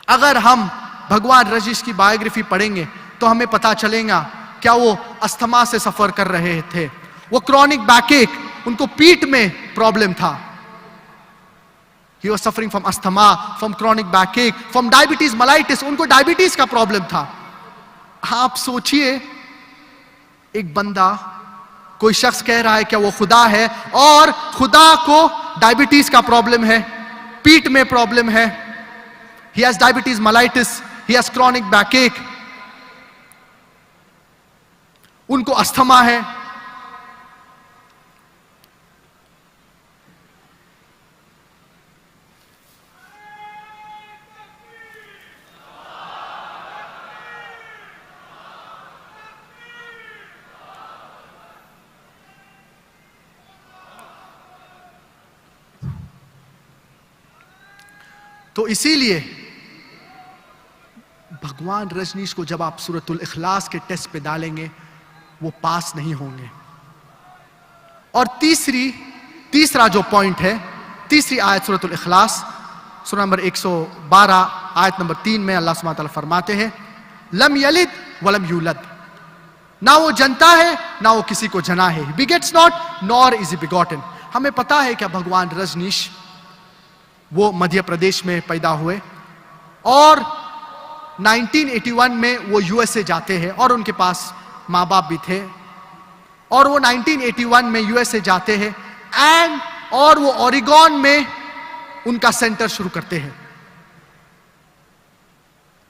Speaker 1: اگر ہم بھگوان رجنیش کی بایوگرافی پڑھیں گے تو ہمیں پتا چلے گا کیا وہ استھما سے سفر کر رہے تھے، وہ کرونک بیک ایک، ان کو پیٹ میں پرابلم تھا، he was suffering from asthma, from chronic backache, from diabetes mellitus، ان کو ڈائبٹیز کا پرابلم تھا۔ آپ سوچئے ایک بندہ، کوئی شخص کہہ رہا ہے کہ وہ خدا ہے، اور خدا کو ڈائبٹیز کا پرابلم ہے، پیٹ میں پرابلم ہے، he has diabetes mellitus, he has chronic backache، ان کو استھما ہے۔ تو اسی لیے بھگوان رجنیش کو جب آپ سورۃ الاخلاص کے ٹیسٹ پہ ڈالیں گے وہ پاس نہیں ہوں گے۔ اور تیسرا جو پوائنٹ ہے، تیسری آیت سورۃ الاخلاص، سورہ نمبر 112 آیت نمبر 3 میں اللہ سبحانہ تعالیٰ فرماتے ہیں لم یلد ولم یولد، نہ وہ جنتا ہے نہ وہ کسی کو جنا ہے، he begets not nor is he begotten۔ ہمیں پتا ہے کہ بھگوان رجنیش وہ مدھیہ پردیش میں پیدا ہوئے، اور 1981 میں وہ USA جاتے ہیں، اور ان کے پاس ماں باپ بھی تھے، اور وہ 1981 میں USA جاتے ہیں، اور وہ اوریگون میں ان کا سینٹر شروع کرتے ہیں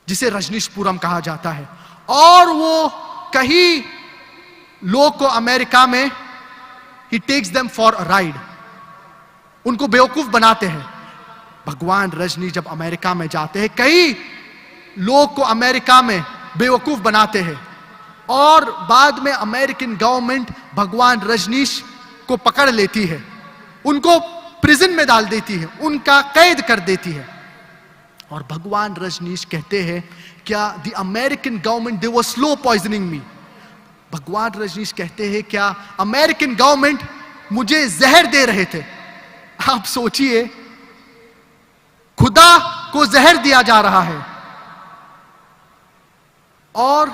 Speaker 1: جسے رجنیش پورم کہا جاتا ہے، اور وہ کئی لوگ کو امریکہ میں he takes them for a ride، ان کو بیوقوف بناتے ہیں۔ بھگوان رجنیش جب امریکہ میں جاتے ہیں، کئی لوگ کو امریکہ میں بیوقوف بناتے ہیں، اور بعد میں امریکن گورنمنٹ بھگوان رجنیش کو پکڑ لیتی ہے، ان کو پریزن میں ڈال دیتی ہے، ان کا قید کر دیتی ہے۔ اور بھگوان رجنیش کہتے ہیں کیا the American government they were slow poisoning me، بھگوان رجنیش کہتے ہیں کیا امریکن گورنمنٹ مجھے زہر دے رہے تھے۔ آپ سوچئے خدا کو زہر دیا جا رہا ہے، اور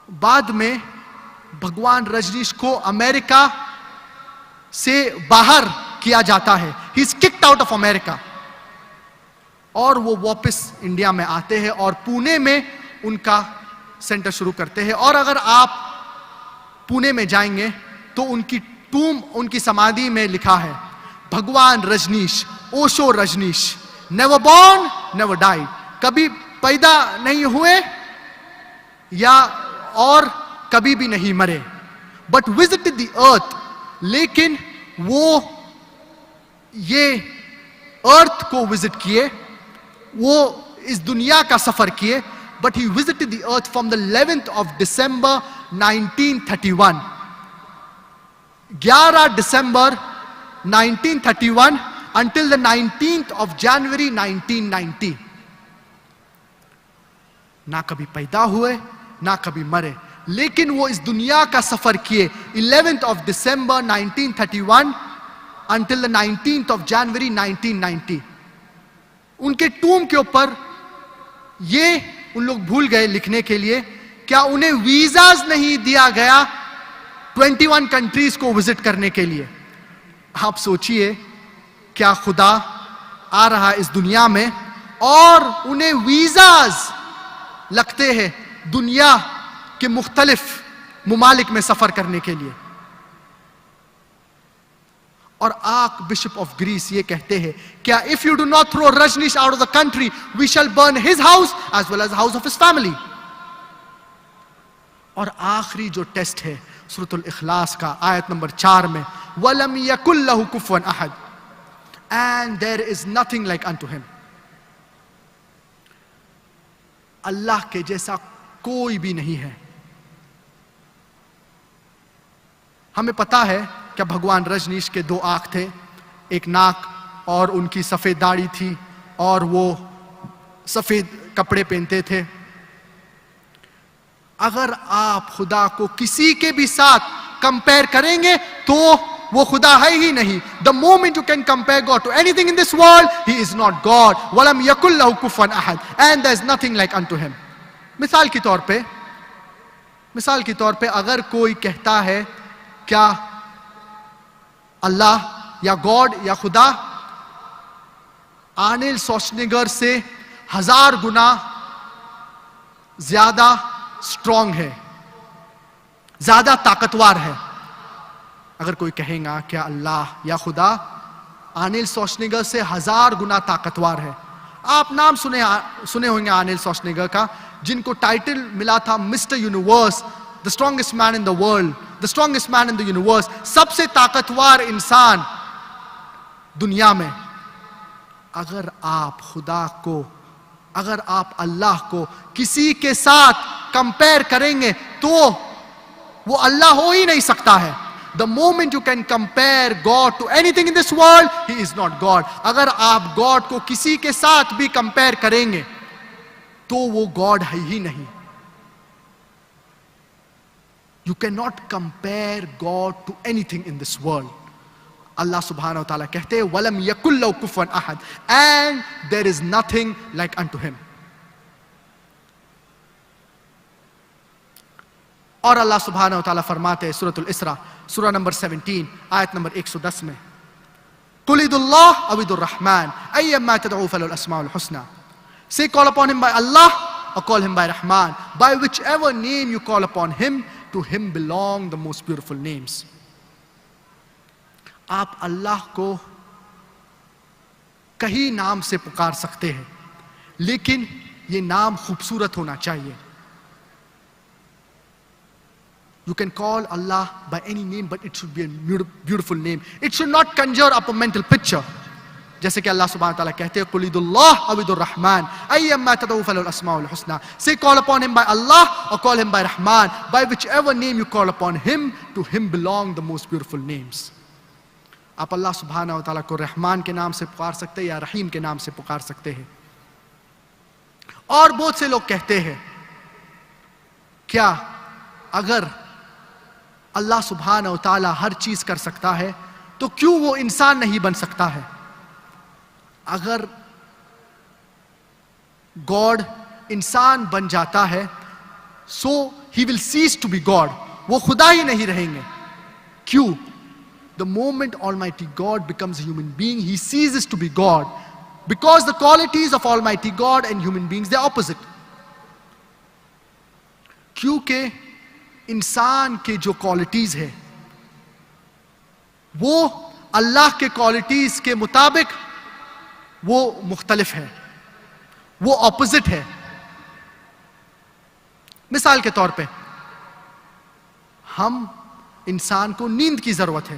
Speaker 1: بعد میں بھگوان رجنیش کو امریکہ سے باہر کیا جاتا ہے، he is kicked out of America۔ اور وہ واپس انڈیا میں آتے ہیں اور پونے میں ان کا سینٹر شروع کرتے ہیں. اور اگر آپ پونے میں جائیں گے تو ان کی ٹوم، ان کی سمادھی میں لکھا ہے Bhagwan Rajneesh, Osho Rajneesh, never born never died, کبھی پیدا نہیں ہوئے یا اور کبھی بھی نہیں مرے، بٹ وزٹڈ دی ارتھ، لیکن وہ یہ ارتھ کو وزٹ کیے، وہ اس دنیا کا سفر کیے، but he visited the earth from the 11th of December 1931. 11 December 1931 until the 19th of January 1990. نہ کبھی پیدا ہوئے نہ کبھی مرے، لیکن وہ اس دنیا کا سفر کیے 11th of December 1931 until the 19th of January 1990. ان کے ٹوم کے اوپر یہ ان لوگ بھول گئے لکھنے کے لیے، کیا انہیں ویزاز نہیں دیا گیا 21 کنٹریز کو وزٹ کرنے کے لیے؟ آپ سوچئے کیا خدا آ رہا اس دنیا میں اور انہیں ویزاز لگتے ہیں دنیا کے مختلف ممالک میں سفر کرنے کے لیے؟ اور آرک بشپ آف گریس یہ کہتے ہیں کیا if you do not throw Rajneesh out of the country, we shall burn his house as well as the house of his family. اور آخری جو ٹیسٹ ہے سورۃ الاخلاص کا آیت نمبر 4 میں وَلَمْ يَكُنْ لَهُ كُفُوًا أَحَدٌ, and there is nothing like unto him. اللہ کے جیسا کوئی بھی نہیں ہے. ہمیں پتا ہے کہ بھگوان رجنیش کے 2 آنکھ تھے، ایک ناک اور ان کی سفید داڑھی تھی اور وہ سفید کپڑے پہنتے تھے. اگر آپ خدا کو کسی کے بھی ساتھ کمپیئر کریں گے تو وہ خدا ہے ہی نہیں. The moment you can compare God to anything in this world, he is not God. وَلَمْ يَكُنْ لَهُ كُفُوًا أَحَدٌ, and there is nothing like unto him. مثال کے طور پہ اگر کوئی کہتا ہے کیا اللہ یا گاڈ یا خدا آرنلڈ شوارزنیگر سے 1000 گنا زیادہ اسٹرانگ ہے، زیادہ طاقتور ہے. اگر کوئی کہے گا کیا اللہ یا خدا آرنلڈ شوارزنیگر سے 1000 گنا طاقتور ہے. آپ نام سنے ہوں گے آرنلڈ شوارزنیگر کا، جن کو ٹائٹل ملا تھا mister universe, the strongest man in the world, the strongest man in the universe, سب سے طاقتور انسان دنیا میں. اگر آپ خدا کو، اگر آپ اللہ کو کسی کے ساتھ کمپیئر کریں گے تو وہ اللہ ہو ہی نہیں سکتا ہے. The moment you can compare God to anything in this world, he is not God. اگر آپ God کو کسی کے ساتھ بھی کمپیئر کریں گے تو وہ God ہے ہی نہیں. You cannot compare God to anything in this world. اللہ سبحانہ وتعالیٰ کہتے ہیں وَلَمْ يَكُنْ لَهُ كُفُوًا أَحَدٌ, and there is nothing like unto him. اور اللہ سبحانہ وتعالیٰ فرماتے ہیں سورۃ الاسراء سورہ نمبر 17 آیت نمبر 110 میں قُلِ ادعوا اللَّهَ أَوِ ادعوا الرَّحْمَنَ أَيَّمَّا تَدْعُوا فَلَهُ الْأَسْمَاءُ الْحُسْنَى. Say call upon him by Allah or call him by Rahman. By whichever name you call upon him, to him belong the most beautiful names. آپ اللہ کو کئی نام سے پکار سکتے ہیں لیکن یہ نام خوبصورت ہونا چاہیے. You can call Allah by any name, but it should be a beautiful name. It should not conjure up a mental picture. جیسے کہ اللہ سبحانہ تعالیٰ کہتے ہیں قُلِ ادعوا اللَّهَ أَوِ ادعوا الرَّحْمَنَ أَيَّمَّا تَدْعُوا فَلَهُ الْأَسْمَاءُ الْحُسْنَى. Say call upon him by Allah or call him by Rahman. By whichever name you call upon him, to him belong the most beautiful names. آپ اللہ سبحانہ وتعالیٰ کو رحمان کے نام سے پکار سکتے ہیں یا رحیم کے نام سے پکار سکتے ہیں. اور بہت سے لوگ کہتے ہیں کیا اگر اللہ سبحانہ وتعالیٰ ہر چیز کر سکتا ہے تو کیوں وہ انسان نہیں بن سکتا ہے؟ اگر گاڈ انسان بن جاتا ہے so he will cease to be God. وہ خدا ہی نہیں رہیں گے. کیوں؟ The moment Almighty God becomes a human being, he ceases to be God. Because the qualities of Almighty God and human beings, they are opposite. کیونکہ انسان کے جو کوالٹیز ہے وہ اللہ کے کوالٹیز کے مطابق وہ مختلف ہے, وہ اپوزٹ ہے. مثال کے طور پہ ہم انسان کو نیند کی ضرورت ہے.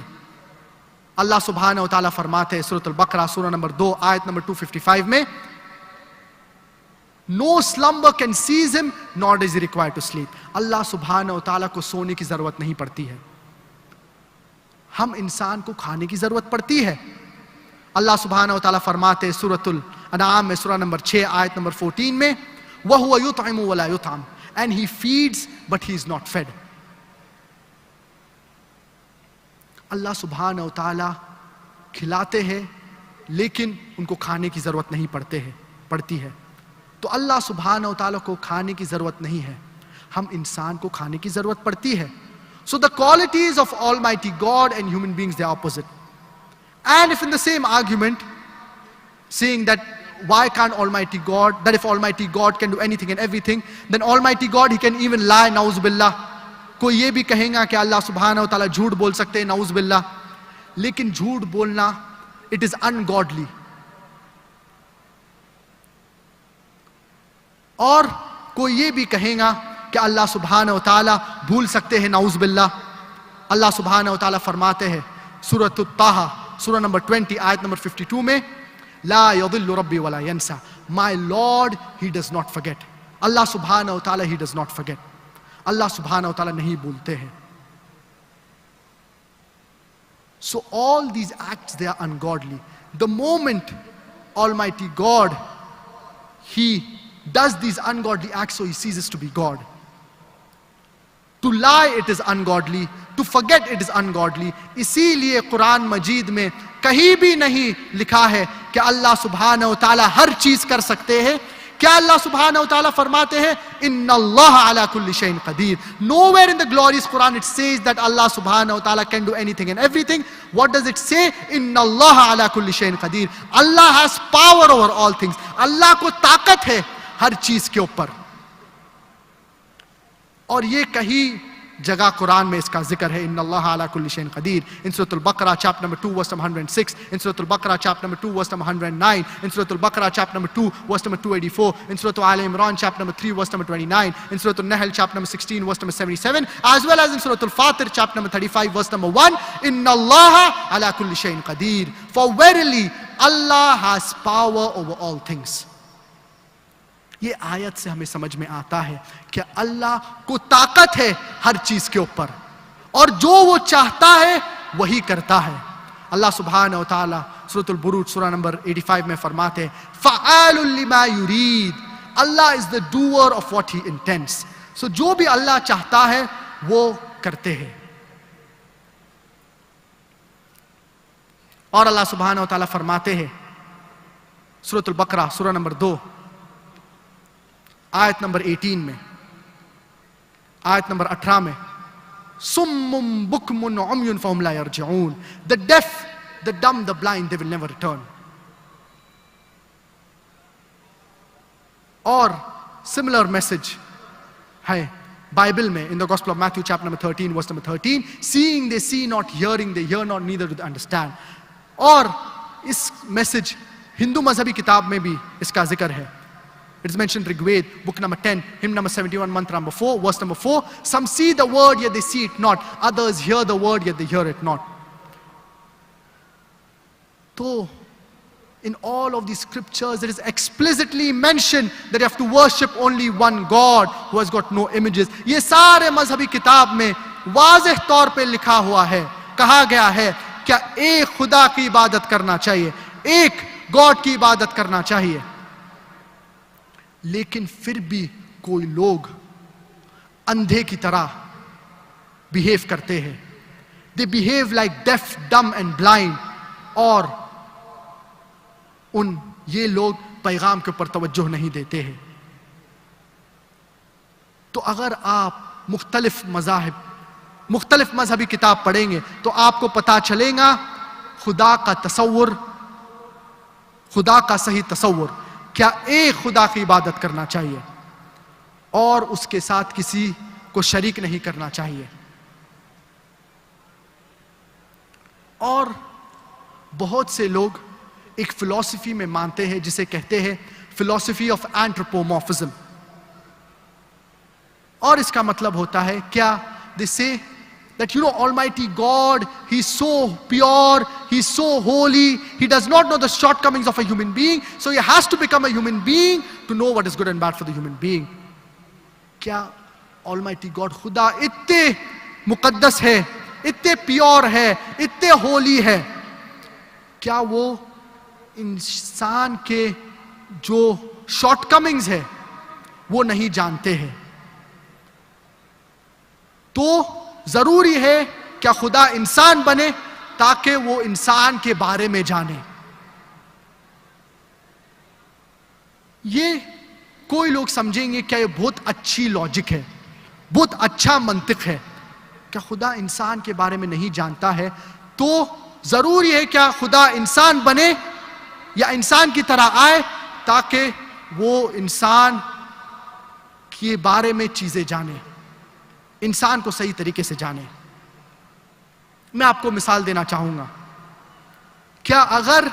Speaker 1: اللہ سبحانہ و تعالیٰ فرماتے ہیں سورۃ البقرہ سورہ نمبر 2 آیت نمبر 255 میں, No slumber can seize him, nor does he require to sleep. اللہ سبحانہ و تعالیٰ کو سونے کی ضرورت نہیں پڑتی ہے. ہم انسان کو کھانے کی ضرورت پڑتی ہے. اللہ سبحانہ و تعالیٰ فرماتے ہیں سورۃ الانعام میں سورہ نمبر 6 آیت نمبر 14 میں, وَهُوَ يُطْعِمُ وَلَا يُطْعَمُ, and he feeds but he is not fed. اللہ سبحانہ و تعالیٰ کھلاتے ہیں لیکن ان کو کھانے کی ضرورت نہیں پڑتی ہے. تو اللہ سبحانہ و تعالیٰ کو کھانے کی ضرورت نہیں ہے, ہم انسان کو کھانے کی ضرورت پڑتی ہے. So the qualities of Almighty God and human beings, they are opposite. And if in the same argument, saying that why can't Almighty God, that if Almighty God can do anything and everything, then Almighty God, He can even lie, na'uz billah. کوئی یہ بھی کہیں گا کہ اللہ سبحانہ و تعالیٰ جھوٹ بول سکتے ہیں, نعوذ باللہ. لیکن جھوٹ بولنا it is ungodly. اور کوئی یہ بھی کہیں گا کہ اللہ سبحانہ و تعالیٰ بھول سکتے ہیں, نعوذ باللہ. اللہ سبحانہ و تعالیٰ فرماتے ہیں سورۃ الطٰہٰ سورہ نمبر 20 آیت نمبر 52 میں, لا یضل ربی ولا ینسیٰ, my Lord, He does not forget. اللہ سبحانہ و تعالیٰ He does not forget. اللہ سبحانہ و تعالیٰ نہیں بھولتے ہیں. So all these acts, they are ungodly. The moment Almighty God, He does these ungodly acts, so He ceases to be God. To lie, it is ungodly. To forget, it is ungodly. اسی لیے قرآن مجید میں کہیں بھی نہیں لکھا ہے کہ اللہ سبحانہ و تعالیٰ ہر چیز کر سکتے ہیں. کیا اللہ سبحانہ و تعالیٰ فرماتے ہیں ان اللہ علی کل شیء قدیر. Nowhere in the glorious Quran it says that Allah subhanahu wa ta'ala can do anything and everything. What does it say? ان اللہ علی کل شیء قدیر. Allah has power over all things. اللہ کو طاقت ہے ہر چیز کے اوپر. اور یہ کہیں جگہ قرآن میں اس کا ذکر ہے, ان اللہ علی کل شیء قدیر. In Surah Al-Baqarah chapter number 2 verse number 106, in Surah Al-Baqarah chapter number 2 verse number 109, in Surah Al-Baqarah chapter number 2 verse number 284, in Surah Al-Imran chapter number 3 verse number 29, in Surah Al-Nahl chapter number 16 verse number 77, as well as in Surah Al-Fatir chapter number 35 verse number 1, inna Allah ala kulli shay'in qadir. For verily Allah has power over all things. یہ آیت سے ہمیں سمجھ میں آتا ہے کہ اللہ کو طاقت ہے ہر چیز کے اوپر, اور جو وہ چاہتا ہے وہی کرتا ہے. اللہ سبحانہ و تعالیٰ سورۃ البروج سورہ نمبر 85 میں فرماتے ہیں فعال لما یرید. اللہ is the doer of what He intends. So جو بھی اللہ چاہتا ہے وہ کرتے ہیں. اور اللہ سبحانہ و تعالیٰ فرماتے ہیں سورۃ البقرہ سورہ نمبر 2 آیت نمبر 18 میں, آیت نمبر 18 میں, سم بکم عمی فہم لا یرجعون. The deaf, the dumb, the blind, they will never return. اور similar message ہے بائبل میں in the Gospel of Matthew chapter number 13 verse number 13, seeing they see not, hearing they hear not, neither do they understand. اور اس message ہندو مذہبی کتاب میں بھی اس کا ذکر ہے. It's mentioned in Rigved, book number 10, hymn number 71, mantra number 4, verse number 4. Some see the word, yet they see it not. Others hear the word, yet they hear it not. So, in all of these scriptures, it is explicitly mentioned that you have to worship only one God who has got no images. یہ سارے مذہبی کتاب میں واضح طور پہ لکھا ہوا ہے, کہا گیا ہے کہ ایک خدا کی عبادت کرنا چاہیے, ایک گاڈ کی عبادت کرنا چاہیے. لیکن پھر بھی کوئی لوگ اندھے کی طرح بہیو کرتے ہیں. They behave like deaf, dumb and blind. اور یہ لوگ پیغام کے اوپر توجہ نہیں دیتے ہیں. تو اگر آپ مختلف مذہبی کتاب پڑھیں گے تو آپ کو پتا چلے گا خدا کا تصور, خدا کا صحیح تصور، کیا ایک خدا کی عبادت کرنا چاہیے اور اس کے ساتھ کسی کو شریک نہیں کرنا چاہیے. اور بہت سے لوگ ایک فلسفی میں مانتے ہیں جسے کہتے ہیں فلسفی آف اینتھروپومورفزم. اور اس کا مطلب ہوتا ہے کیا they say that Almighty God, He's so pure, He's so holy, He does not know the shortcomings of a human being, so He has to become a human being to know what is good and bad for the human being. کیا Almighty God خدا اتنے مقدس ہے، اتنے pure ہے، اتنے ہولی ہے، کیا وہ انسان کے جو شارٹ کمنگز ہے وہ نہیں جانتے ہیں؟ تو ضروری ہے کیا خدا انسان بنے تاکہ وہ انسان کے بارے میں جانے؟ یہ کوئی لوگ سمجھیں گے کیا یہ بہت اچھی لاجک ہے، بہت اچھا منطق ہے. کیا خدا انسان کے بارے میں نہیں جانتا ہے تو ضروری ہے کیا خدا انسان بنے یا انسان کی طرح آئے تاکہ وہ انسان کے بارے میں چیزیں جانے، انسان کو صحیح طریقے سے جانے؟ میں آپ کو مثال دینا چاہوں گا. کیا اگر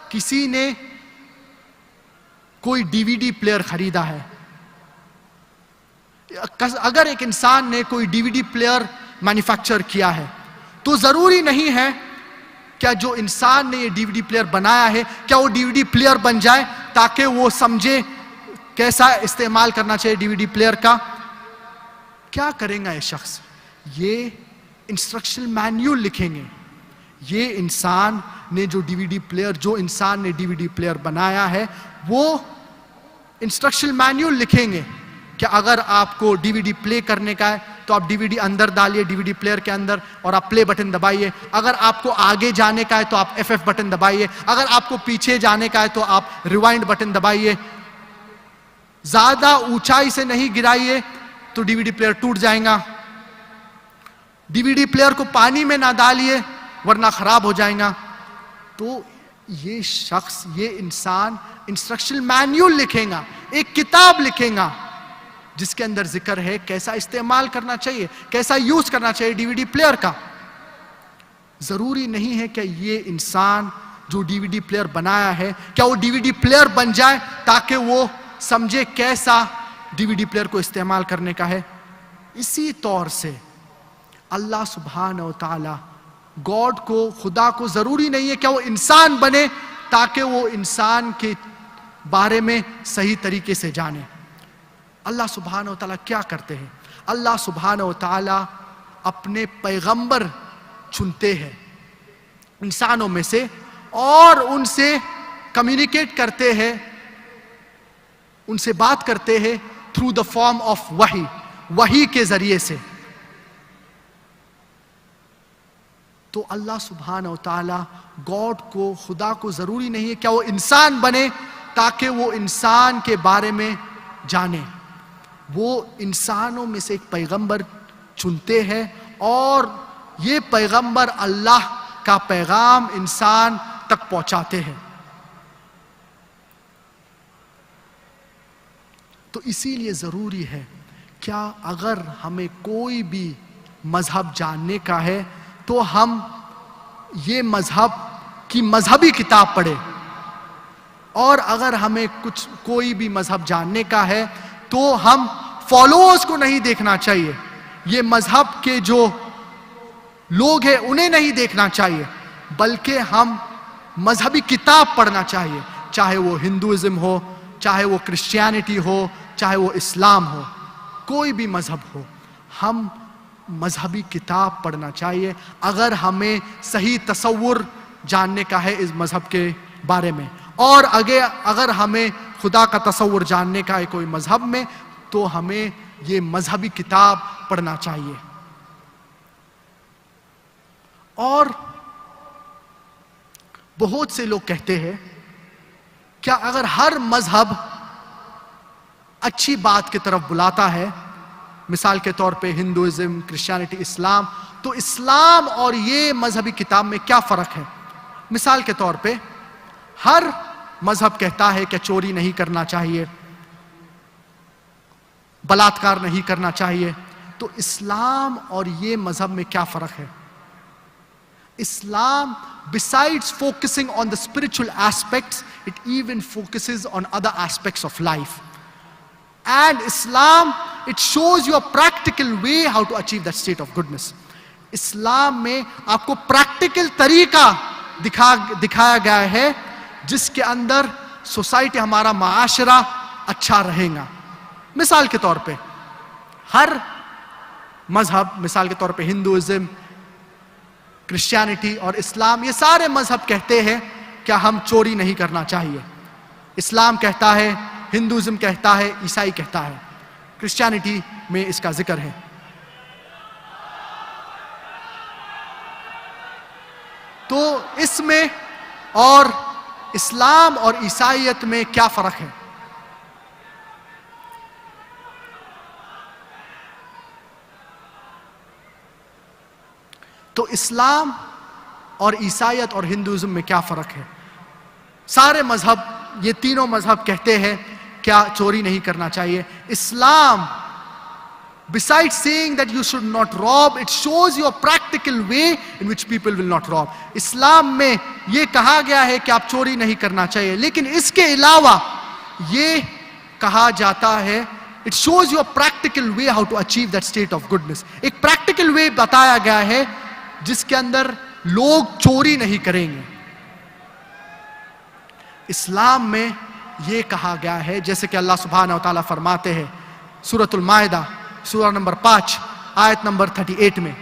Speaker 1: کسی نے کوئی ڈی وی ڈی پلیئر خریدا ہے، اگر ایک انسان نے کوئی ڈی وی ڈی پلیئر مینوفیکچر کیا ہے تو ضروری نہیں ہے کیا جو انسان نے یہ ڈی وی ڈی پلیئر بنایا ہے کیا وہ ڈی وی ڈی پلیئر بن جائے تاکہ وہ سمجھے کیسا استعمال کرنا چاہیے ڈی وی ڈی پلیئر کا؟ کیا کریں گا یہ شخص؟ یہ انسٹرکشن مینیول لکھیں گے. یہ انسان نے جو ڈی وی ڈی پلیئر، جو انسان نے ڈی وی ڈی پلیئر بنایا ہے وہ انسٹرکشن مینیول لکھیں گے کہ اگر آپ کو ڈی وی ڈی پلے کرنے کا ہے تو آپ ڈی وی ڈی اندر ڈالیے ڈی وی ڈی پلیئر کے اندر اور آپ پلے بٹن دبائیے. اگر آپ کو آگے جانے کا ہے تو آپ ایف ایف بٹن دبائیے. اگر آپ کو پیچھے جانے کا ہے تو آپ ریوائنڈ بٹن دبائیے. زیادہ اونچائی سے نہیں گرائیے تو ڈی وی ڈی پلیئر ٹوٹ جائے گا. ڈی وی ڈی پلیئر کو پانی میں نہ ڈالیے ورنہ خراب ہو جائے گا. تو یہ شخص، یہ انسان انسٹرکشن مینیول لکھیں گا، ایک کتاب لکھیں گا جس کے اندر ذکر ہے کیسا استعمال کرنا چاہیے، کیسا یوز کرنا چاہیے ڈی وی ڈی پلیئر کا. ضروری نہیں ہے کہ یہ انسان جو ڈی وی ڈی پلیئر بنایا ہے کیا وہ ڈی وی ڈی پلیئر بن جائے تاکہ وہ سمجھے کیسا ڈی وی ڈی پلیئر کو استعمال کرنے کا ہے. اسی طور سے اللہ سبحانہ و تعالی گاڈ کو، خدا کو ضروری نہیں ہے کہ وہ انسان بنے تاکہ وہ انسان کے بارے میں صحیح طریقے سے جانے. اللہ سبحانہ و تعالیٰ کیا کرتے ہیں؟ اللہ سبحانہ و تعالیٰ اپنے پیغمبر چنتے ہیں انسانوں میں سے اور ان سے کمیونیکیٹ کرتے ہیں، ان سے بات کرتے ہیں تھرو دا فارم آف وحی، وحی کے ذریعے سے. تو اللہ سبحانہ و تعالیٰ گاڈ کو، خدا کو ضروری نہیں ہے کہ وہ انسان بنے تاکہ وہ انسان کے بارے میں جانے. وہ انسانوں میں سے ایک پیغمبر چنتے ہیں اور یہ پیغمبر اللہ کا پیغام انسان تک پہنچاتے ہیں. تو اسی لیے ضروری ہے کیا اگر ہمیں کوئی بھی مذہب جاننے کا ہے تو ہم یہ مذہب کی مذہبی کتاب پڑھیں، اور اگر ہمیں کوئی بھی مذہب جاننے کا ہے تو ہم فالوورز کو نہیں دیکھنا چاہیے، یہ مذہب کے جو لوگ ہیں انہیں نہیں دیکھنا چاہیے، بلکہ ہم مذہبی کتاب پڑھنا چاہیے، چاہے وہ ہندوازم ہو، چاہے وہ کرسچینٹی ہو، چاہے وہ اسلام ہو، کوئی بھی مذہب ہو، ہم مذہبی کتاب پڑھنا چاہیے اگر ہمیں صحیح تصور جاننے کا ہے اس مذہب کے بارے میں. اور اگر ہمیں خدا کا تصور جاننے کا ہے کوئی مذہب میں تو ہمیں یہ مذہبی کتاب پڑھنا چاہیے. اور بہت سے لوگ کہتے ہیں کیا اگر ہر مذہب اچھی بات کی طرف بلاتا ہے، مثال کے طور پہ ہندوازم، کرسچینٹی، اسلام، تو اسلام اور یہ مذہبی کتاب میں کیا فرق ہے؟ مثال کے طور پہ ہر مذہب کہتا ہے کہ چوری نہیں کرنا چاہیے, بلاತ್ಕಾರ نہیں کرنا چاہیے. تو اسلام اور یہ مذہب میں کیا فرق ہے؟ Islam, besides focusing on the spiritual aspects, it even focuses on other aspects of life. And Islam, it shows you a practical way how to achieve that state of goodness. اسلام میں آپ کو پریکٹیکل طریقہ دکھایا گیا ہے جس کے اندر society, ہمارا معاشرہ اچھا رہے گا. مثال کے طور پہ ہر مذہب, مثال کے طور پہ ہندوازم, کرسچینٹی اور اسلام, یہ سارے مذہب کہتے ہیں کہ ہم چوری نہیں کرنا چاہیے. اسلام کہتا ہے, ہندوازم کہتا ہے, عیسائی کہتا ہے, کرسچینٹی میں اس کا ذکر ہے. تو اس میں اور اسلام اور عیسائیت میں کیا فرق ہے؟ تو اسلام اور عیسائیت اور ہندوازم میں کیا فرق ہے؟ سارے مذہب, یہ تینوں مذہب کہتے ہیں کیا چوری نہیں کرنا چاہیے. اسلام, besides saying that you should not rob, it shows you a practical way in which people will not rob. اسلام میں یہ کہا گیا ہے کہ آپ چوری نہیں کرنا چاہیے, لیکن اس کے علاوہ یہ کہا جاتا ہے, it shows you a practical way how to achieve that state of goodness. ایک practical way بتایا گیا ہے جس کے اندر لوگ چوری نہیں کریں گے. اسلام میں یہ کہا گیا ہے, جیسے کہ اللہ سبحانہ و تعالیٰ فرماتے ہیں سورۃ المائدہ سورہ نمبر 5 آیت نمبر 38 میں,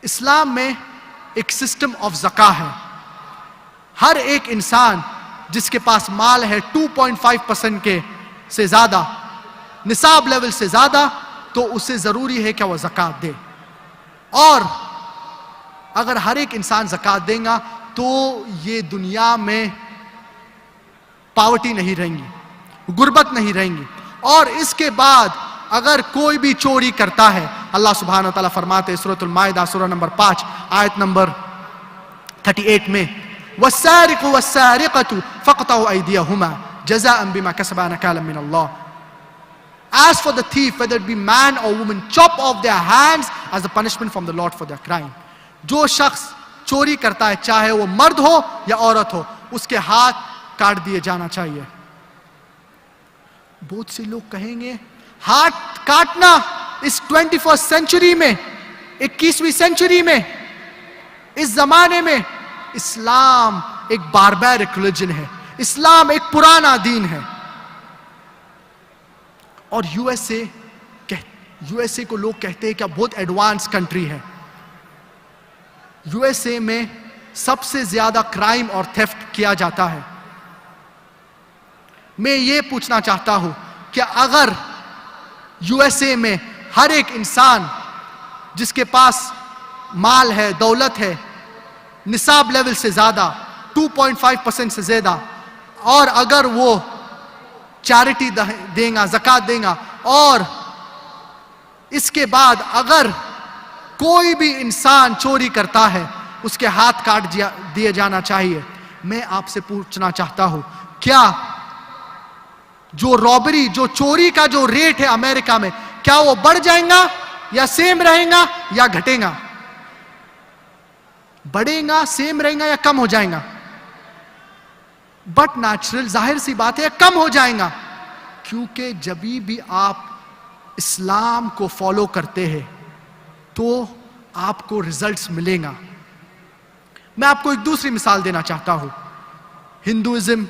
Speaker 1: اسلام میں ایک سسٹم آف زکاة ہے. ہر ایک انسان جس کے پاس مال ہے 2.5% کے سے زیادہ, نصاب لیول سے زیادہ, تو اسے ضروری ہے کہ وہ زکاة دے. اور اگر ہر ایک انسان زکاة دے گا تو یہ دنیا میں پاورٹی نہیں رہیں گی, غربت نہیں رہیں گی. اور اس کے بعد اگر کوئی بھی چوری کرتا ہے, اللہ سبحانہ وتعالیٰ فرماتے ہیں سورۃ المائدہ سورہ نمبر 5 آیت نمبر 38 میں, وَالسَّارِقُ وَالسَّارِقَةُ فَاقْطَعُوا أَيْدِيَهُمَا جَزَاءً بِمَا كَسَبَا نَكَالًا مِّنَ اللَّهِ. As for the thief, whether it be man or woman, chop off their hands as a punishment from the Lord for their crime. جو شخص چوری کرتا ہے, چاہے وہ مرد ہو یا عورت ہو, اس کے ہاتھ کاٹ دیے جانا چاہیے. بہت سے لوگ کہیں گے ہاتھ کاٹنا اس 21st سینچری میں, 21ویں سینچری میں, اس زمانے میں, اسلام ایک باربیرک ریلیجن ہے, اسلام ایک پرانا دین ہے. اور یو ایس اے کو لوگ کہتے ہیں کہ بہت ایڈوانس کنٹری ہے. یو ایس اے میں سب سے زیادہ کرائم اور تھیفٹ کیا جاتا ہے. میں یہ پوچھنا چاہتا ہوں کہ اگر یو ایس اے میں ہر ایک انسان جس کے پاس مال ہے, دولت ہے, نصاب لیول سے زیادہ, 2.5% سے زیادہ, اور اگر وہ چیریٹی دیں گا, زکاة دیں گا, اور اس کے بعد اگر کوئی بھی انسان چوری کرتا ہے اس کے ہاتھ کاٹ دیے جانا چاہیے. میں آپ سے پوچھنا چاہتا ہوں, کیا جو رابری, جو چوری کا جو ریٹ ہے امریکہ میں, کیا وہ بڑھ جائیں گا یا سیم رہیں گا یا گھٹیں گا؟ بڑھے گا, سیم رہیں گا یا کم ہو جائیں گا؟ بٹ نیچرل, ظاہر سی بات ہے, کم ہو جائیں گا. کیونکہ جب بھی آپ اسلام کو فالو کرتے ہیں تو آپ کو ریزلٹس ملیں گا. میں آپ کو ایک دوسری مثال دینا چاہتا ہوں. ہندوازم,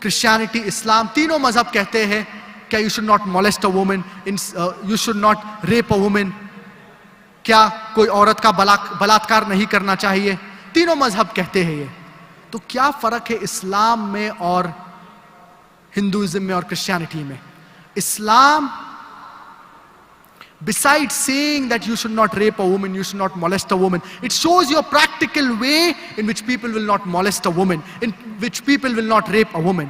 Speaker 1: کرسچینٹی, اسلام, تینوں مذہب کہتے ہیں کہ you should not molest a woman, you should not rape a woman. کیا کوئی عورت کا بلاತ್ಕಾರ نہیں کرنا چاہیے. تینوں مذہب کہتے ہیں یہ. تو کیا فرق ہے اسلام میں اور ہندوازم میں اور کرسچینٹی میں؟ اسلام, besides saying that you should not rape a woman, you should not molest a woman, it shows you a practical way in which people will not molest a woman, in which people will not rape a woman.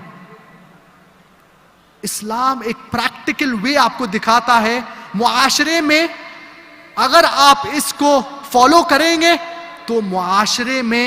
Speaker 1: اسلام ایک practical way آپ کو دکھاتا ہے معاشرے میں. اگر آپ اس کو فالو کریں گے تو معاشرے میں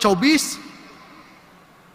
Speaker 1: 24,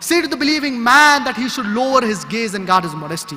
Speaker 1: Say to the believing man that he should lower his gaze and guard his modesty.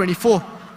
Speaker 1: 24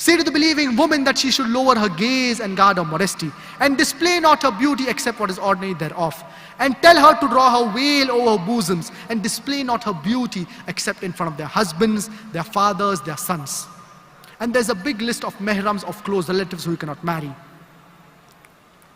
Speaker 1: Say to the believing woman that she should lower her gaze and guard her modesty, and display not her beauty except what is ordinary thereof. And tell her to draw her veil over her bosoms, and display not her beauty except in front of their husbands, their fathers, their sons. And there's a big list of mehrams, of close relatives who you cannot marry.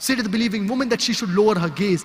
Speaker 1: say to the believing woman that she should lower her gaze,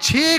Speaker 1: 6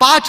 Speaker 1: 5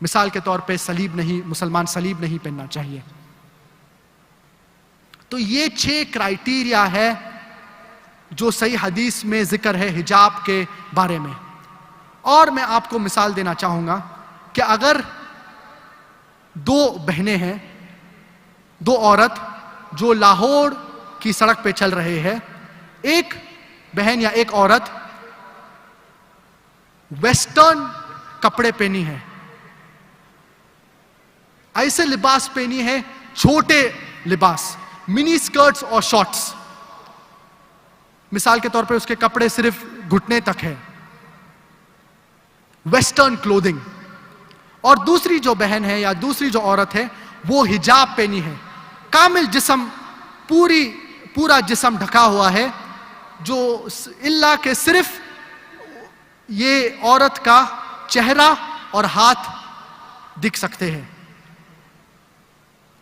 Speaker 1: مثال کے طور پہ مسلمان صلیب نہیں پہننا چاہیے. تو یہ 6 کرائیٹیریا ہے جو صحیح حدیث میں ذکر ہے حجاب کے بارے میں. اور میں آپ کو مثال دینا چاہوں گا کہ اگر 2 بہنیں ہیں، 2 عورت جو لاہور کی سڑک پہ چل رہے ہیں، ایک بہن یا ایک عورت ویسٹرن کپڑے پہنی ہے، ایسے لباس پہنی ہے، چھوٹے لباس، منی سکرٹس اور شارٹس. مثال کے طور پہ اس کے کپڑے صرف گھٹنے تک ہے، ویسٹرن کلودنگ. اور دوسری جو بہن ہے یا دوسری جو عورت ہے وہ حجاب پہنی ہے، کامل جسم، پورا جسم ڈھکا ہوا ہے، جو اللہ کہ صرف یہ عورت کا چہرہ اور ہاتھ دکھ سکتے ہیں،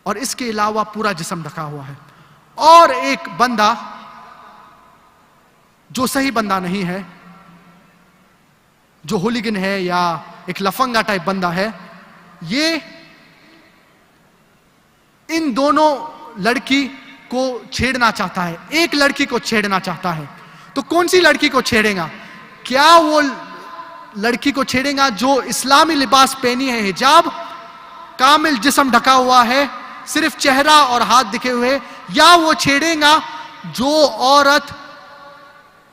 Speaker 1: اور اس کے علاوہ پورا جسم ڈھکا ہوا ہے. اور ایک بندہ جو صحیح بندہ نہیں ہے، جو ہولیگن ہے یا ایک لفنگا ٹائپ بندہ ہے، یہ ان دونوں لڑکی کو چھیڑنا چاہتا ہے، ایک لڑکی کو چھیڑنا چاہتا ہے. تو کون سی لڑکی کو چھیڑے گا؟ کیا وہ لڑکی کو چھیڑے گا جو اسلامی لباس پہنی ہے، حجاب، کامل جسم ڈھکا ہوا ہے، صرف چہرہ اور ہاتھ دکھے ہوئے، یا وہ چھیڑے گا جو عورت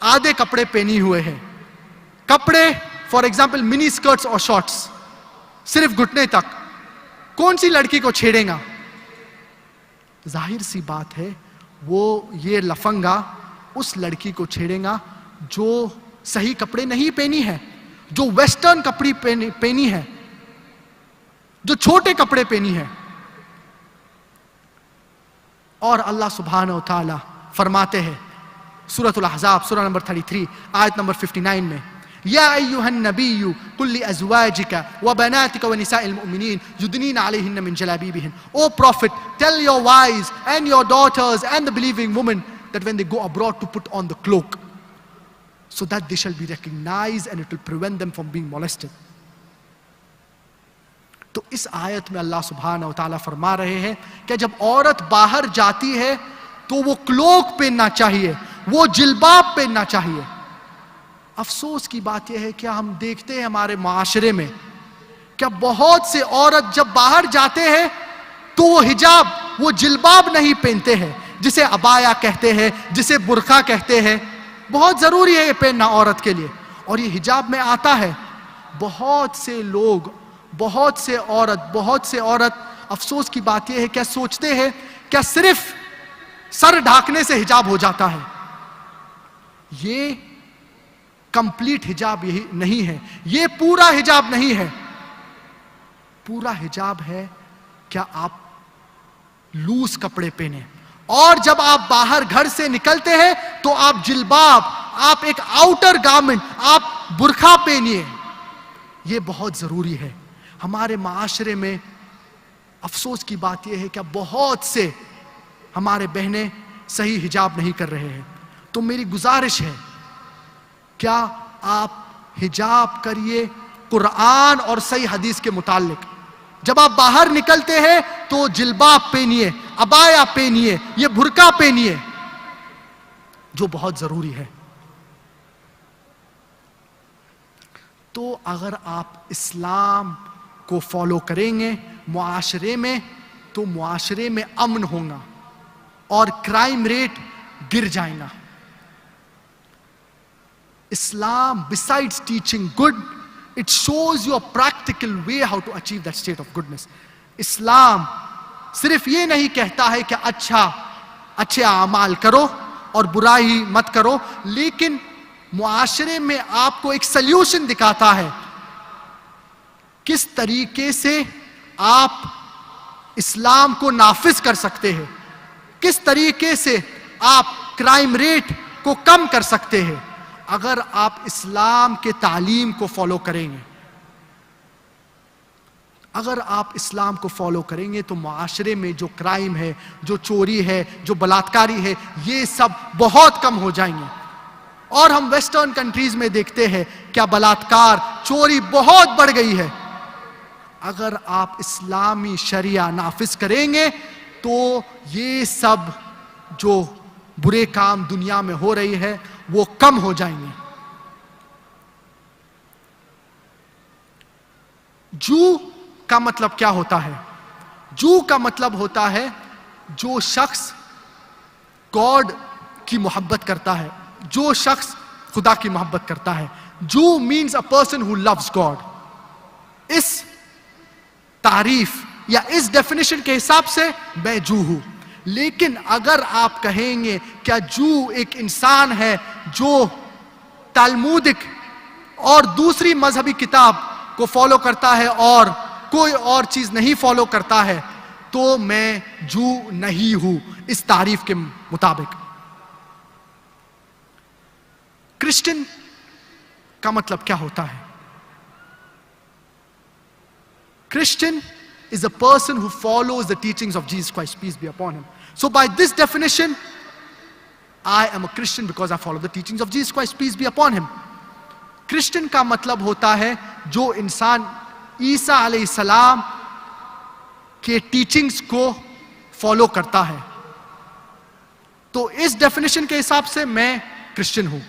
Speaker 1: آدھے کپڑے پہنی ہوئے ہے، کپڑے فار ایگزامپل منی سکرٹس اور شارٹس صرف گھٹنے تک؟ کون سی لڑکی کو چھیڑے گا؟ ظاہر سی بات ہے وہ یہ لفنگا اس لڑکی کو چھیڑے گا جو صحیح کپڑے نہیں پہنی ہے، جو ویسٹرن کپڑے پہنی ہے، جو چھوٹے کپڑے پہنی ہے. اور اللہ سبحانہ و تعالی فرماتے ہیں سورۃ الاحزاب سورہ نمبر 33 آیت نمبر 59 میں، یا ایھا النبی قل لازواجک وبناتک ونساء المؤمنین یدنین علیہن من جلابیبہن. O Prophet, tell your wives and your daughters and the believing women that when they go abroad to put on the cloak so that they shall be recognized and it will prevent them from being molested. تو اس آیت میں اللہ سبحانہ و تعالیٰ فرما رہے ہیں کہ جب عورت باہر جاتی ہے تو وہ کلوک پہننا چاہیے، وہ جلباب پہننا چاہیے. افسوس کی بات یہ ہے کہ ہم دیکھتے ہیں ہمارے معاشرے میں کہ بہت سے عورت جب باہر جاتے ہیں تو وہ حجاب، وہ جلباب نہیں پہنتے ہیں، جسے عبایا کہتے ہیں، جسے برقع کہتے ہیں. بہت ضروری ہے یہ پہننا عورت کے لیے، اور یہ حجاب میں آتا ہے. بہت سے لوگ، بہت سے عورت افسوس کی بات یہ ہے کہ سوچتے ہیں کہ صرف سر ڈھانکنے سے حجاب ہو جاتا ہے. یہ کمپلیٹ حجاب یہی نہیں ہے، یہ پورا حجاب نہیں ہے. پورا حجاب ہے کیا آپ لوز کپڑے پہنے، اور جب آپ باہر گھر سے نکلتے ہیں تو آپ جلباب، آپ ایک آؤٹر گارمنٹ، آپ برقع پہنیے. یہ بہت ضروری ہے. ہمارے معاشرے میں افسوس کی بات یہ ہے کہ بہت سے ہمارے بہنیں صحیح حجاب نہیں کر رہے ہیں. تو میری گزارش ہے، کیا آپ حجاب کریے قرآن اور صحیح حدیث کے متعلق. جب آپ باہر نکلتے ہیں تو جلباب پہنیے، عبایا پہنیے، یہ برقع پہنیے، جو بہت ضروری ہے. تو اگر آپ اسلام کو فالو کریں گے معاشرے میں تو معاشرے میں امن ہوگا اور کرائم ریٹ گر جائے گا. Islam, besides teaching good, it shows you a practical way how to achieve that state of goodness. اسلام صرف یہ نہیں کہتا ہے کہ اچھے اعمال کرو اور برائی مت کرو، لیکن معاشرے میں آپ کو ایک سلیوشن دکھاتا ہے کس طریقے سے آپ اسلام کو نافذ کر سکتے ہیں، کس طریقے سے آپ کرائم ریٹ کو کم کر سکتے ہیں اگر آپ اسلام کے تعلیم کو فالو کریں گے. اگر آپ اسلام کو فالو کریں گے تو معاشرے میں جو کرائم ہے، جو چوری ہے، جو بلاತ್ಕಾری ہے، یہ سب بہت کم ہو جائیں گے. اور ہم ویسٹرن کنٹریز میں دیکھتے ہیں کیا بلاತ್کار، چوری بہت بڑھ گئی ہے. اگر آپ اسلامی شریعہ نافذ کریں گے تو یہ سب جو برے کام دنیا میں ہو رہی ہے وہ کم ہو جائیں گے. جو کا مطلب کیا ہوتا ہے؟ جو کا مطلب ہوتا ہے جو شخص گاڈ کی محبت کرتا ہے, جو شخص خدا کی محبت کرتا ہے. جو means a person who loves God. اس تعریف یا اس ڈیفینیشن کے حساب سے میں جو ہوں. لیکن اگر آپ کہیں گے کیا جو ایک انسان ہے جو تالمودک اور دوسری مذہبی کتاب کو فالو کرتا ہے اور کوئی اور چیز نہیں فالو کرتا ہے, تو میں جو نہیں ہوں اس تعریف کے مطابق. کرسچن کا مطلب کیا ہوتا ہے؟ Christian is a person who follows the teachings of Jesus Christ, peace be upon him. So by this definition, I am a Christian because I follow the teachings of Jesus Christ, peace be upon him. Christian کا مطلب ہوتا ہے جو انسان عیسیٰ علیہ السلام کے teachings کو فالو کرتا ہے. تو اس ڈیفینیشن کے حساب سے میں کرسچن ہوں.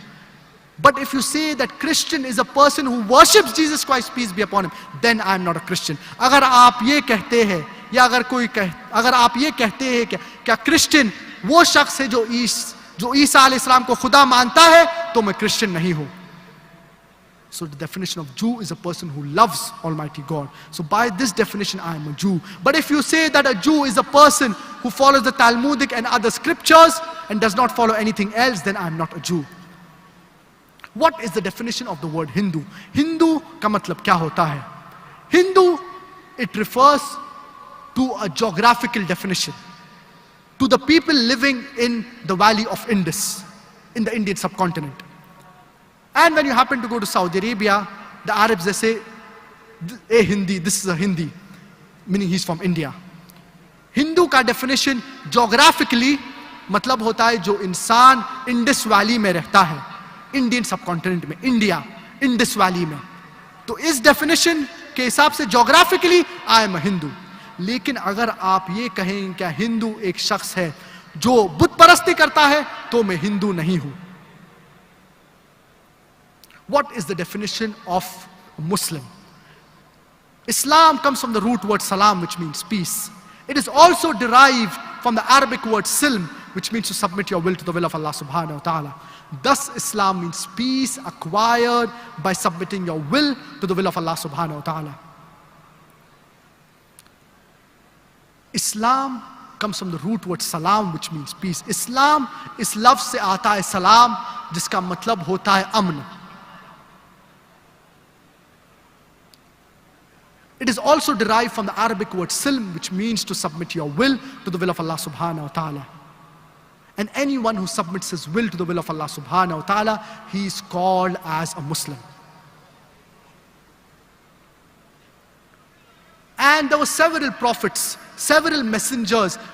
Speaker 1: But if you say that Christian is a person who worships Jesus Christ, peace be upon him, then I am not a Christian. اگر آپ یہ کہتے ہیں یا اگر آپ یہ کہتے ہیں کہ کیا کرسچن وہ شخص ہے جو عیسیٰ علیہ السلام کو خدا مانتا ہے, تو میں کرسچن نہیں ہوں. So the definition of Jew is a person who loves Almighty God. So by this definition I am a Jew. But if you say that a Jew is a person who follows the Talmudic and other scriptures and does not follow anything else, then I am not a Jew. What is the definition of the word Hindu? Hindu کا مطلب کیا ہوتا ہے؟ Hindu, it refers to a geographical definition, to the people living in the valley of Indus, in the Indian subcontinent. And when you happen to go to Saudi Arabia, the Arabs, they say, hey Hindi, this is a Hindi, meaning he's from India. Hindu کا definition geographically مطلب ہوتا ہے جو انسان Indus valley میں رہتا ہے, Indian سب continent میں, انڈیا, انڈس ویلی میں. تو اس ڈیفینیشن کے حساب سے جغرافکلی آئی ایم اے ہندو. لیکن اگر آپ یہ کہیں کہ ہندو ایک شخص ہے جو بت پرستی کرتا ہے, تو میں ہندو نہیں ہوں. What is the definition of Muslim? Islam comes from the root word salam, which means peace. It is also derived from the Arabic word silm, which means to submit your will to the will of Allah subhanahu wa ta'ala. Thus Islam means peace acquired by submitting your will to the will of Allah subhanahu wa ta'ala. Islam comes from the root word salam, which means peace. Islam is lafz se aata hai salam, jiska matlab hota hai amn. It is also derived from the Arabic word silm, which means to submit your will to the will of Allah subhanahu wa ta'ala. And anyone who submits his will to the will of Allah subhanahu wa ta'ala, he is called as a Muslim. And there were several prophets, several messengers,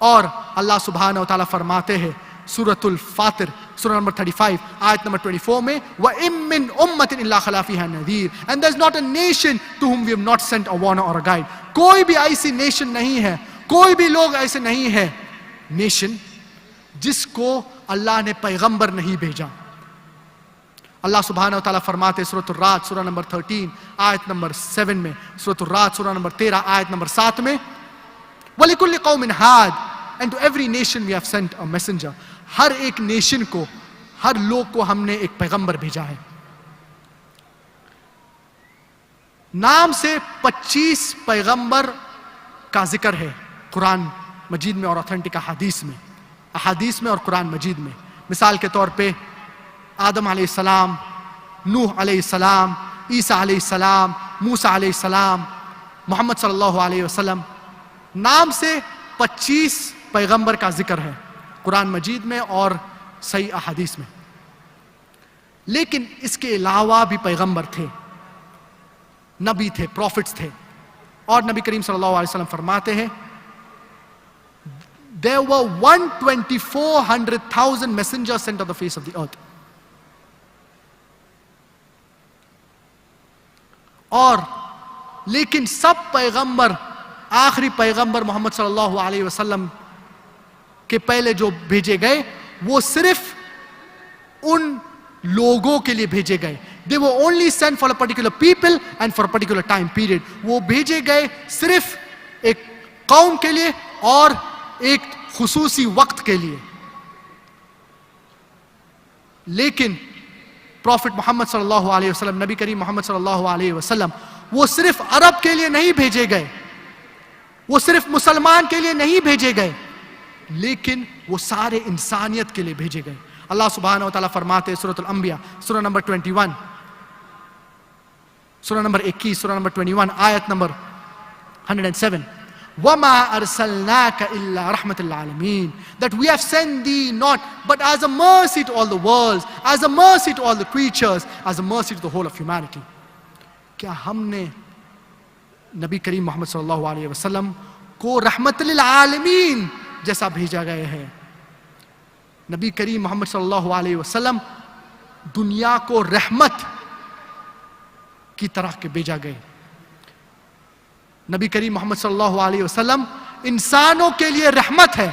Speaker 1: اور اللہ سبحانہ وتعالی فرماتے ہیں سورۃ الفاطر, سورہ number 35, آیت number 24 میں, وَإِن مِّنْ أُمَّةٍ إِلَّا خَلَا فِيهَا نَذِيرٌ. And there is not a nation to whom we have not sent a warner or a guide. کوئی بھی ایسی نیشن نہیں ہے, کوئی بھی لوگ ایسے نہیں ہے نیشن جس کو اللہ نے پیغمبر نہیں بھیجا. اللہ سبحانہ وتعالی فرماتے ہیں سورۃ الرعد, سورہ نمبر 13, آیت نمبر 7 میں, سورۃ الرعد سورہ نمبر 13, آیت نمبر 7 میں, وَلِكُلِّ قَوْمٍ هَادٍ. And to every nation we have sent a messenger. ہر ایک نیشن کو, ہر لوگ کو ہم نے ایک پیغمبر بھیجا ہے. نام سے 25 پیغمبر کا ذکر ہے قرآن مجید میں اور اوتھینٹک احادیث میں اور قرآن مجید میں. مثال کے طور پہ آدم علیہ السلام, نوح علیہ السلام, عیسیٰ علیہ السلام, موسیٰ علیہ السلام, محمد صلی اللہ علیہ وسلم. نام سے 25 پیغمبر کا ذکر ہے قرآن مجید میں اور صحیح احادیث میں. لیکن اس کے علاوہ بھی پیغمبر تھے, نبی تھے, پروفٹس تھے. اور نبی کریم صلی اللہ علیہ وسلم فرماتے ہیں there were 124,000 messengers sent on the face of the earth. اور لیکن سب پیغمبر آخری پیغمبر محمد صلی اللہ علیہ وسلم کے پہلے جو بھیجے گئے وہ صرف ان لوگوں کے لیے بھیجے گئے. They were only sent for a particular people and for a particular time period. وہ بھیجے گئے صرف ایک قوم کے لیے اور ایک خصوصی وقت کے لیے. لیکن پروفٹ محمد صلی اللہ علیہ وسلم, نبی کریم محمد صلی اللہ علیہ وسلم, وہ صرف عرب کے لیے نہیں بھیجے گئے, وہ صرف مسلمان کے لیے نہیں بھیجے گئے, لیکن وہ سارے انسانیت کے لیے بھیجے گئے. اللہ سبحانہ و تعالیٰ فرماتے ہیں سورۃ الانبیاء سورہ نمبر 21, سورہ نمبر 21, سورہ نمبر 21, آیت نمبر 107, وَمَا أَرْسَلْنَاكَ إِلَّا رَحْمَةً لِلْعَالَمِينَ, that we have sent thee not but as a mercy to all the worlds, as a mercy to all the creatures, as a mercy to the whole of humanity. کیا ہم نے نبی کریم محمد صلی اللہ علیہ وسلم کو رحمت للعالمین جیسا بھیجا گئے ہے؟ نبی کریم محمد صلی اللہ علیہ وسلم دنیا کو رحمت کی طرح کے بھیجا گئے. نبی کریم محمد صلی اللہ علیہ وسلم انسانوں کے لیے رحمت ہے.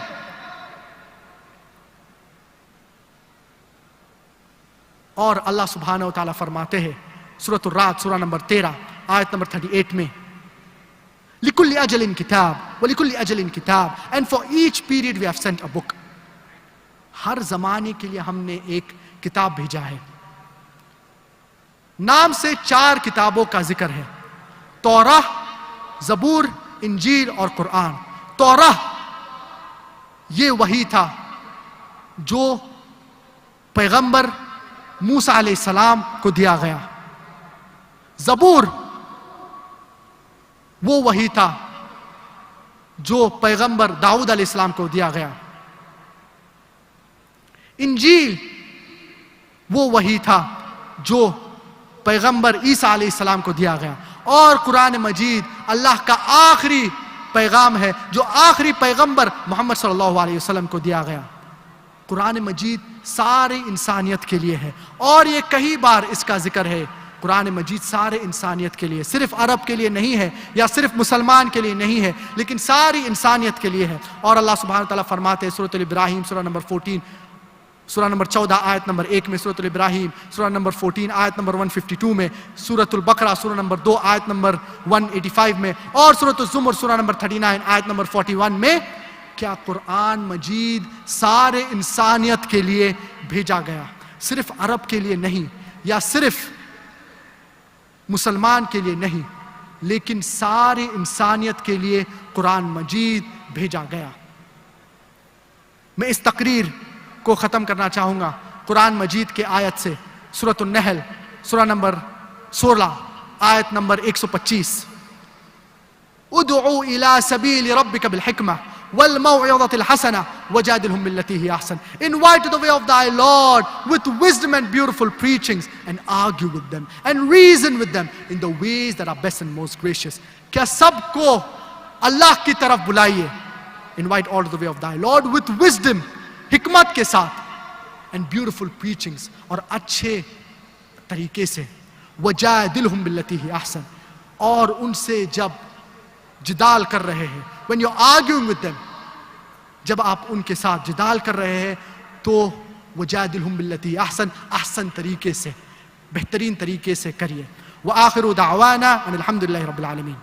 Speaker 1: اور اللہ سبحانہ و تعالیٰ فرماتے ہیں سورۃ الرعد سورہ نمبر 13 آیت نمبر 38 میں, لِكُلِّ أَجَلٍ كِتَابٌ وَلِكُلِّ أَجَلٍ كِتَابٌ, and for each period we have sent a book. ہر زمانے کے لیے ہم نے ایک کتاب بھیجا ہے. نام سے 4 کتابوں کا ذکر ہے, توراہ, زبور, انجیل اور قرآن. توراہ یہ وحی تھا جو پیغمبر موسیٰ علیہ السلام کو دیا گیا. زبور وہ وحی تھا جو پیغمبر داؤد علیہ السلام کو دیا گیا. انجیل وہ وحی تھا جو پیغمبر عیسیٰ علیہ السلام کو دیا گیا. اور قرآن مجید اللہ کا آخری پیغام ہے جو آخری پیغمبر محمد صلی اللہ علیہ وسلم کو دیا گیا. قرآن مجید ساری انسانیت کے لیے ہے, اور یہ کئی بار اس کا ذکر ہے. قرآن مجید سارے انسانیت کے لیے, صرف عرب کے لیے نہیں ہے یا صرف مسلمان کے لیے نہیں ہے, لیکن ساری انسانیت کے لیے ہے. اور اللہ سبحانہ وتعالیٰ فرماتے ہیں سورۃ الابراہیم سورہ نمبر 14 سورہ نمبر 14 آیت نمبر 1 میں, سورۃ الابراہیم سورہ نمبر 14 آیت نمبر 152 میں, سورۃ البقرہ سورہ نمبر 2 آیت نمبر 185 میں, اور سورۃ الزمر سورہ نمبر 39 آیت نمبر 41 میں. کیا قرآن مجید سارے انسانیت کے لیے بھیجا گیا, صرف عرب کے لیے نہیں یا صرف مسلمان کے لیے نہیں, لیکن ساری انسانیت کے لیے قرآن مجید بھیجا گیا. میں اس تقریر کو ختم کرنا چاہوں گا قرآن مجید کے آیت سے, سورۃ النحل سورہ نمبر 16 آیت نمبر 125, ادعو الى سبیل ربک بالحکمہ والموعظۃ الحسنہ وجادلہم باللتی ہی احسن. Invite to the way of thy Lord with wisdom and beautiful preachings, and argue with them and reason with them in the ways that are best and most gracious. کیا سب کو اللہ کی طرف بلائیے. Invite all to the way of thy Lord with wisdom, حکمت کے ساتھ, and beautiful preachings, اور اچھے طریقے سے. وجادلہم باللتی ہی احسن, اور ان سے جب جدال کر رہے ہیں, when you're arguing with them, جب آپ ان کے ساتھ جدال کر رہے ہیں تو وجادلہم باللتی احسن, احسن طریقے سے, بہترین طریقے سے کریے. وآخر دعوانا ان الحمد للہ رب العالمین.